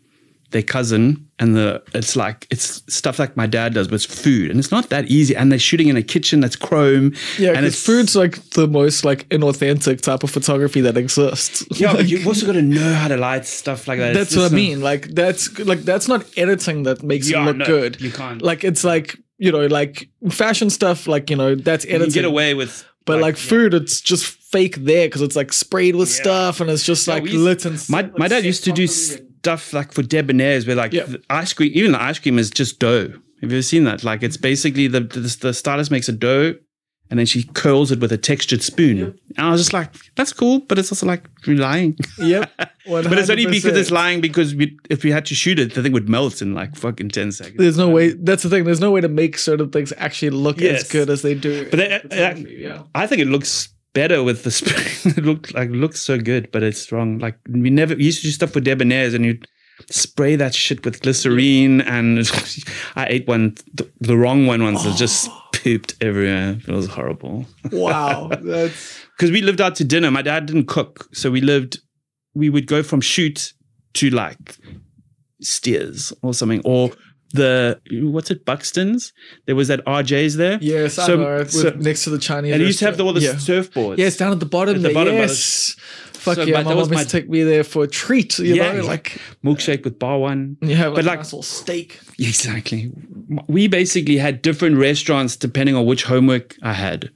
their cousin, and it's stuff like my dad does, but it's food, and it's not that easy. And they're shooting in a kitchen that's chrome. Yeah, and food's like the most like inauthentic type of photography that exists. Yeah, but you've also got to know how to light stuff like that. That's what I mean. Like that's not editing that makes it look good. You can't. Like it's like, you know, like fashion stuff. Like, you know, that's editing. You get away with. But like food, it's just fake there because it's like sprayed with stuff, and it's just like lit and. My dad used to do stuff like for debonaires where like the ice cream is just dough. Have you ever seen that? Like it's basically the stylist makes a dough and then she curls it with a textured spoon. Yep. And I was just like, that's cool, but it's also like lying. Yep. But it's only because it's lying, because if we had to shoot it, the thing would melt in like fucking 10 seconds. There's no way. That's the thing. There's no way to make certain things actually look as good as they do. But I think it looks better with the spoon. It looks so good, but it's wrong. Like we used to do stuff for debonaires, and you'd spray that shit with glycerine, and I ate one, the wrong one once. It just pooped everywhere. It was horrible. Wow, that's because we lived out to dinner. My dad didn't cook, so we would go from shoot to like Steers or something, or what's it, Buxton's? There was that RJ's there. Yes, I know. Next to the Chinese. And he used to have all the surfboards. Yes, down at the bottom there. Yes. Fuck yeah, my mom used to take me there for a treat. You know, like milkshake with bar one. Yeah, but like nice little steak. Exactly. We basically had different restaurants depending on which homework I had.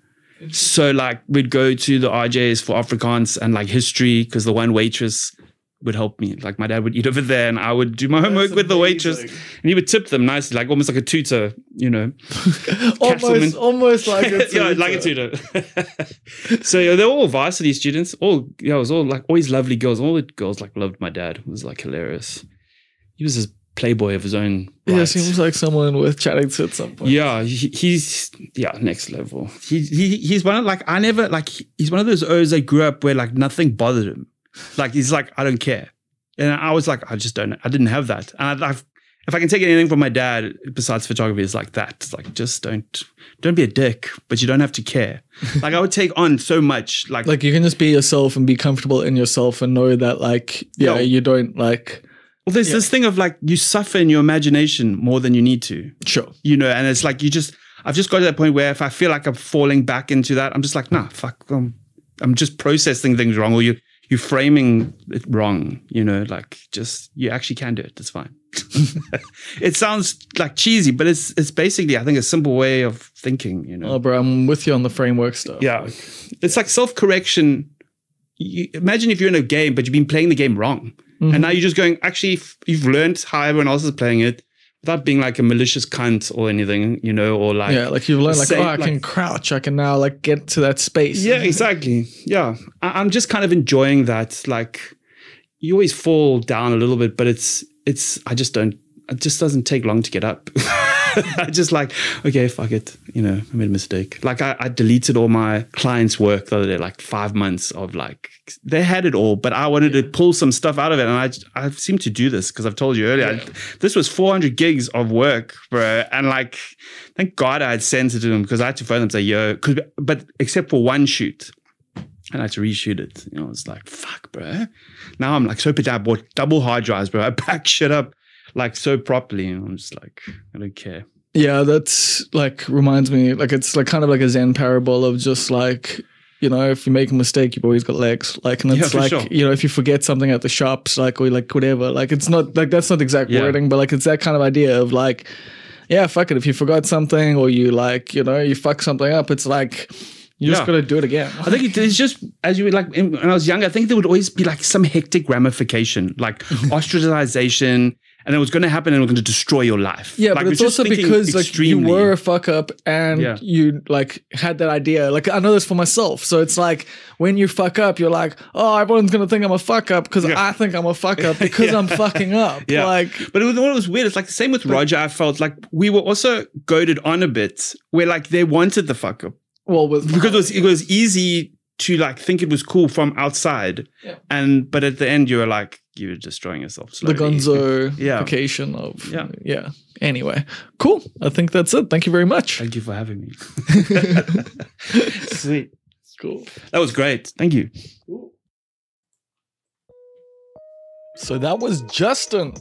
So like we'd go to the RJs for Afrikaans and like history because the one waitress would help me. Like my dad would eat over there and I would do my homework with the waitress and he would tip them nicely, like almost like a tutor, you know. almost like a tutor. Yeah, like a tutor. So yeah, they're all varsity students. All it was all like always lovely girls. All the girls like loved my dad. It was like hilarious. He was this playboy of his own. Yeah, right. seems like someone worth chatting to at some point. Yeah, he's next level. He's one of like I never like he's one of those O's that grew up where like nothing bothered him. Like he's like, I don't care. And I was like, I didn't have that. And if I can take anything from my dad besides photography, it's like that. It's like, just don't be a dick, but you don't have to care. Like I would take on so much. Like you can just be yourself and be comfortable in yourself and know that like, you don't like. Well, there's this thing of like, you suffer in your imagination more than you need to. Sure. You know, and it's like, I've just got to that point where if I feel like I'm falling back into that, I'm just like, nah, fuck. I'm just processing things wrong, or you're framing it wrong, you know, like just, you actually can do it. That's fine. It sounds like cheesy, but it's basically, I think, a simple way of thinking, you know. Oh, bro, I'm with you on the framework stuff. Yeah. It's like self-correction. Imagine if you're in a game, but you've been playing the game wrong. Mm-hmm. And now you're just going, actually, you've learned how everyone else is playing it without being like a malicious cunt or anything, you know, or like... Yeah, like you've learned like, I can crouch. I can now like get to that space. Yeah, exactly. Yeah. I'm just kind of enjoying that. Like you always fall down a little bit, but it just doesn't take long to get up. I just like, okay, fuck it. You know, I made a mistake. Like I deleted all my clients' work the other day, like 5 months of like, they had it all, but I wanted to pull some stuff out of it. And I seem to do this because I've told you earlier, this was 400 gigs of work, bro. And like, thank God I had sent it to them because I had to phone them and say, yo, but except for one shoot. And I had to reshoot it. You know, it's like, fuck, bro. Now I'm like so pissed. I bought double hard drives, bro. I packed shit up like so properly. And I'm just like, I don't care. Yeah, that's like reminds me, like it's like kind of like a Zen parable of just like, you know, if you make a mistake, you've always got legs. Like, and it's like, you know, if you forget something at the shops, like, or like whatever, like it's not like, that's not the exact wording, but like it's that kind of idea of like, yeah, fuck it. If you forgot something or you like, you know, you fuck something up, it's like, you just got to do it again. I think it's just, as you were like, when I was younger, I think there would always be like some hectic ramification, like ostracization, and it was going to happen and it was going to destroy your life. Yeah, like, but it's also because like you were a fuck up and you like had that idea. Like I know this for myself. So it's like when you fuck up, you're like, oh, everyone's going to think I'm a fuck up because I think I'm a fuck up because I'm fucking up. Yeah. Like, but what was weird, it's like the same with Roger. I felt like we were also goaded on a bit where like they wanted the fuck up. Well, because it was easy to like think it was cool from outside, but at the end you were like you were destroying yourself slowly. The gonzo-ification of Anyway, cool. I think that's it. Thank you very much. Thank you for having me. Sweet, cool. That was great. Thank you. Cool. So that was Justin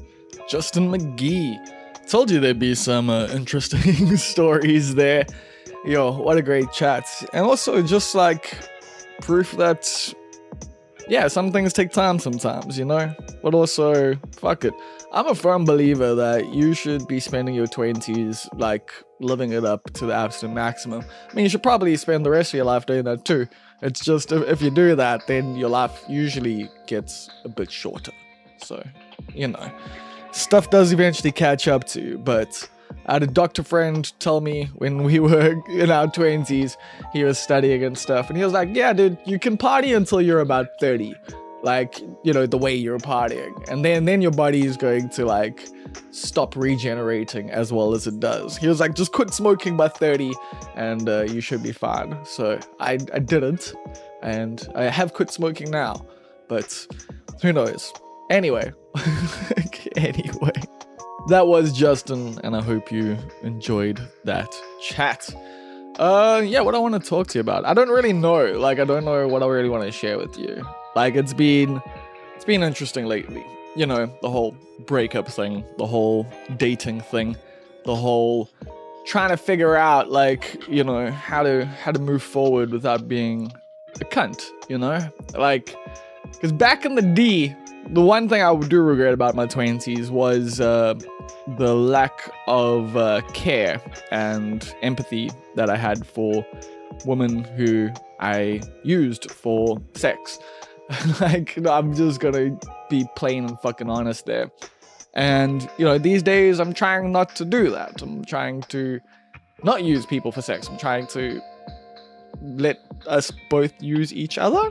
McGee. Told you there'd be some interesting stories there. Yo, what a great chat. And also just like proof that, yeah, some things take time sometimes, you know? But also, fuck it. I'm a firm believer that you should be spending your 20s like living it up to the absolute maximum. I mean, you should probably spend the rest of your life doing that too. It's just if you do that, then your life usually gets a bit shorter. So, you know, stuff does eventually catch up to you, but I had a doctor friend tell me when we were in our 20s, he was studying and stuff, and he was like, yeah, dude, you can party until you're about 30. Like, you know, the way you're partying. And then your body is going to, like, stop regenerating as well as it does. He was like, just quit smoking by 30, and you should be fine. So I didn't, and I have quit smoking now. But who knows? Anyway. Anyway. That was Justin, and I hope you enjoyed that chat. Yeah, what I want to talk to you about. I don't really know. Like, I don't know what I really want to share with you. Like, it's been interesting lately. You know, the whole breakup thing, the whole dating thing, the whole trying to figure out, like, you know, how to move forward without being a cunt, you know? Like, because back in the D, the one thing I do regret about my 20s was the lack of care and empathy that I had for women who I used for sex. Like, I'm just gonna be plain and fucking honest there. And, you know, these days I'm trying not to do that. I'm trying to not use people for sex. I'm trying to let us both use each other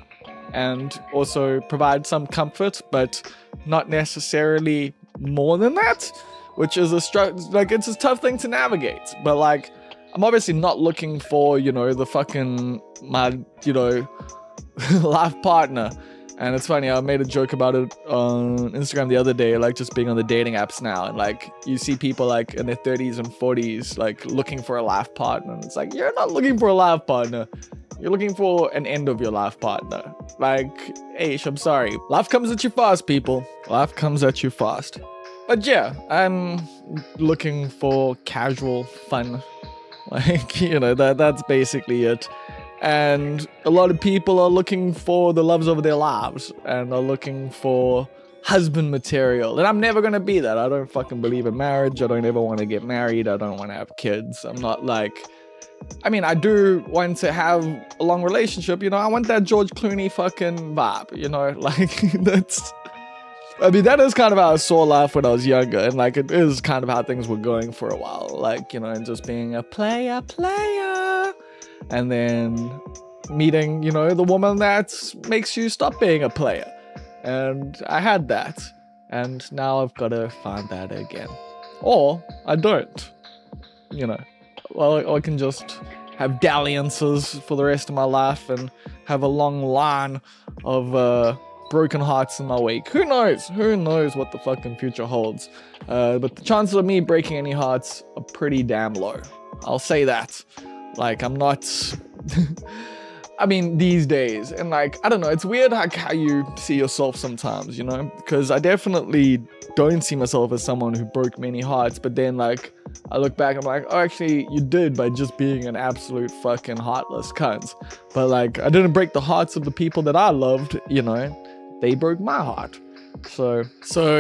and also provide some comfort, but not necessarily more than that, which is it's a tough thing to navigate. But like, I'm obviously not looking for, you know, the fucking, life partner. And it's funny, I made a joke about it on Instagram the other day, like just being on the dating apps now. And like, you see people like in their 30s and 40s, like looking for a life partner. And it's like, you're not looking for a life partner. You're looking for an end of your life partner. Like, Aish, I'm sorry. Life comes at you fast, people. Life comes at you fast. But yeah, I'm looking for casual fun. Like, you know, that's basically it. And a lot of people are looking for the loves of their lives and are looking for husband material. And I'm never going to be that. I don't fucking believe in marriage. I don't ever want to get married. I don't want to have kids. I'm not like... I mean, I do want to have a long relationship. You know, I want that George Clooney fucking vibe. You know, like that's... I mean, that is kind of how I saw life when I was younger. And like, it is kind of how things were going for a while. Like, you know, and just being a player. And then meeting, you know, the woman that makes you stop being a player. And I had that. And now I've got to find that again. Or I don't. You know, well, I can just have dalliances for the rest of my life and have a long line of broken hearts in my wake. Who knows? Who knows what the fucking future holds? But the chances of me breaking any hearts are pretty damn low. I'll say that. Like, I'm not... I mean, these days. And like, I don't know, it's weird like how you see yourself sometimes, you know? Because I definitely don't see myself as someone who broke many hearts. But then like, I look back, I'm like, oh, actually, you did by just being an absolute fucking heartless cunt. But like, I didn't break the hearts of the people that I loved, you know? They broke my heart. So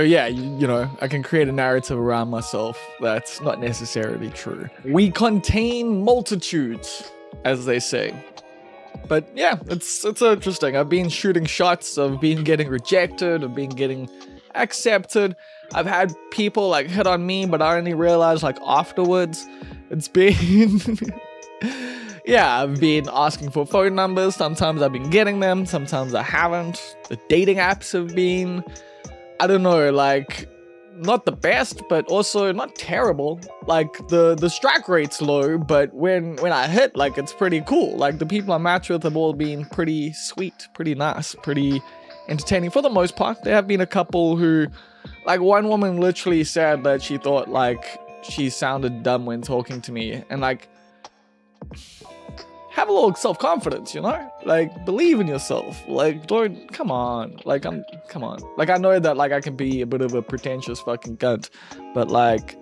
yeah, you know, I can create a narrative around myself that's not necessarily true. We contain multitudes, as they say. But yeah, it's interesting. I've been shooting shots, I've been getting rejected, I've been getting accepted. I've had people like hit on me, but I only realized like afterwards. It's been... Yeah, I've been asking for phone numbers. Sometimes I've been getting them, sometimes I haven't. The dating apps have been, I don't know, like, not the best, but also not terrible. Like, the strike rate's low, but when I hit, like, it's pretty cool. Like, the people I match with have all been pretty sweet, pretty nice, pretty entertaining for the most part. There have been a couple who, like, one woman literally said that she thought, like, she sounded dumb when talking to me. And, like... have a little self-confidence, you know? Like, believe in yourself. Like, don't... Come on. Like, come on. Like, I know that, like, I can be a bit of a pretentious fucking cunt. But, like...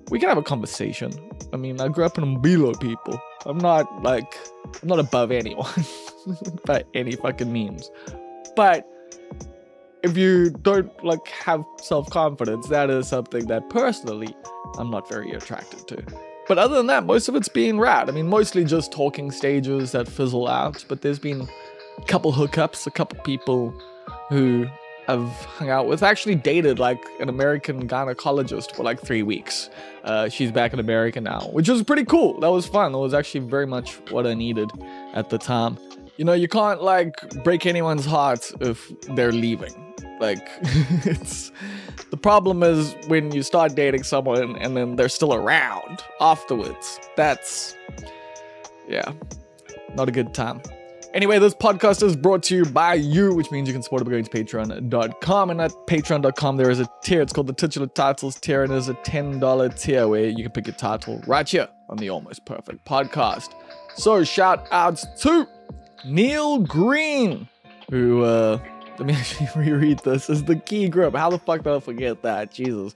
we can have a conversation. I mean, I grew up in Mbilo, people. I'm not, like... I'm not above anyone. By any fucking means. But... if you don't, like, have self-confidence, that is something that, personally, I'm not very attracted to. But other than that, most of it's been rad. I mean, mostly just talking stages that fizzle out. But there's been a couple hookups, a couple people who I've hung out with. I actually dated, like, an American gynecologist for, like, 3 weeks. She's back in America now, which was pretty cool. That was fun. That was actually very much what I needed at the time. You know, you can't, like, break anyone's heart if they're leaving. Like, it's... the problem is when you start dating someone and then they're still around afterwards. That's... yeah. Not a good time. Anyway, this podcast is brought to you by you, which means you can support it by going to patreon.com. And at patreon.com, there is a tier. It's called the Titular Titles tier, and there's a $10 tier where you can pick your title right here on the Almost Perfect podcast. So, shout outs to Neil Green, who, let me actually reread this. This is the key group. How the fuck did I forget that? Jesus.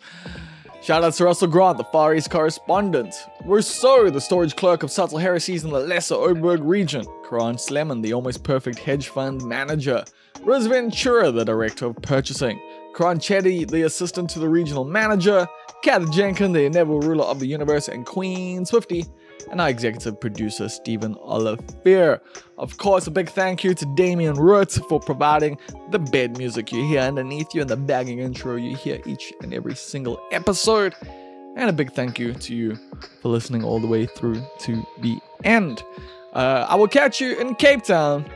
Shout out to Russell Grant, the Far East correspondent. Rousseau, the storage clerk of subtle heresies in the Lesser Oberg region. Karan Sleman, the almost perfect hedge fund manager. Riz Ventura, the director of purchasing. Karan Chetty, the assistant to the regional manager. Kat Jenkin, the inevitable ruler of the universe. And Queen Swifty, and our executive producer, Stephen Olivier. Of course, a big thank you to Damian Roots for providing the bed music you hear underneath you and the banging intro you hear each and every single episode. And a big thank you to you for listening all the way through to the end. I will catch you in Cape Town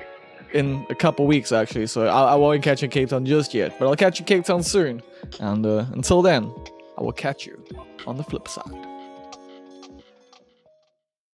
in a couple weeks, actually. So I won't catch you in Cape Town just yet, but I'll catch you in Cape Town soon. And until then, I will catch you on the flip side.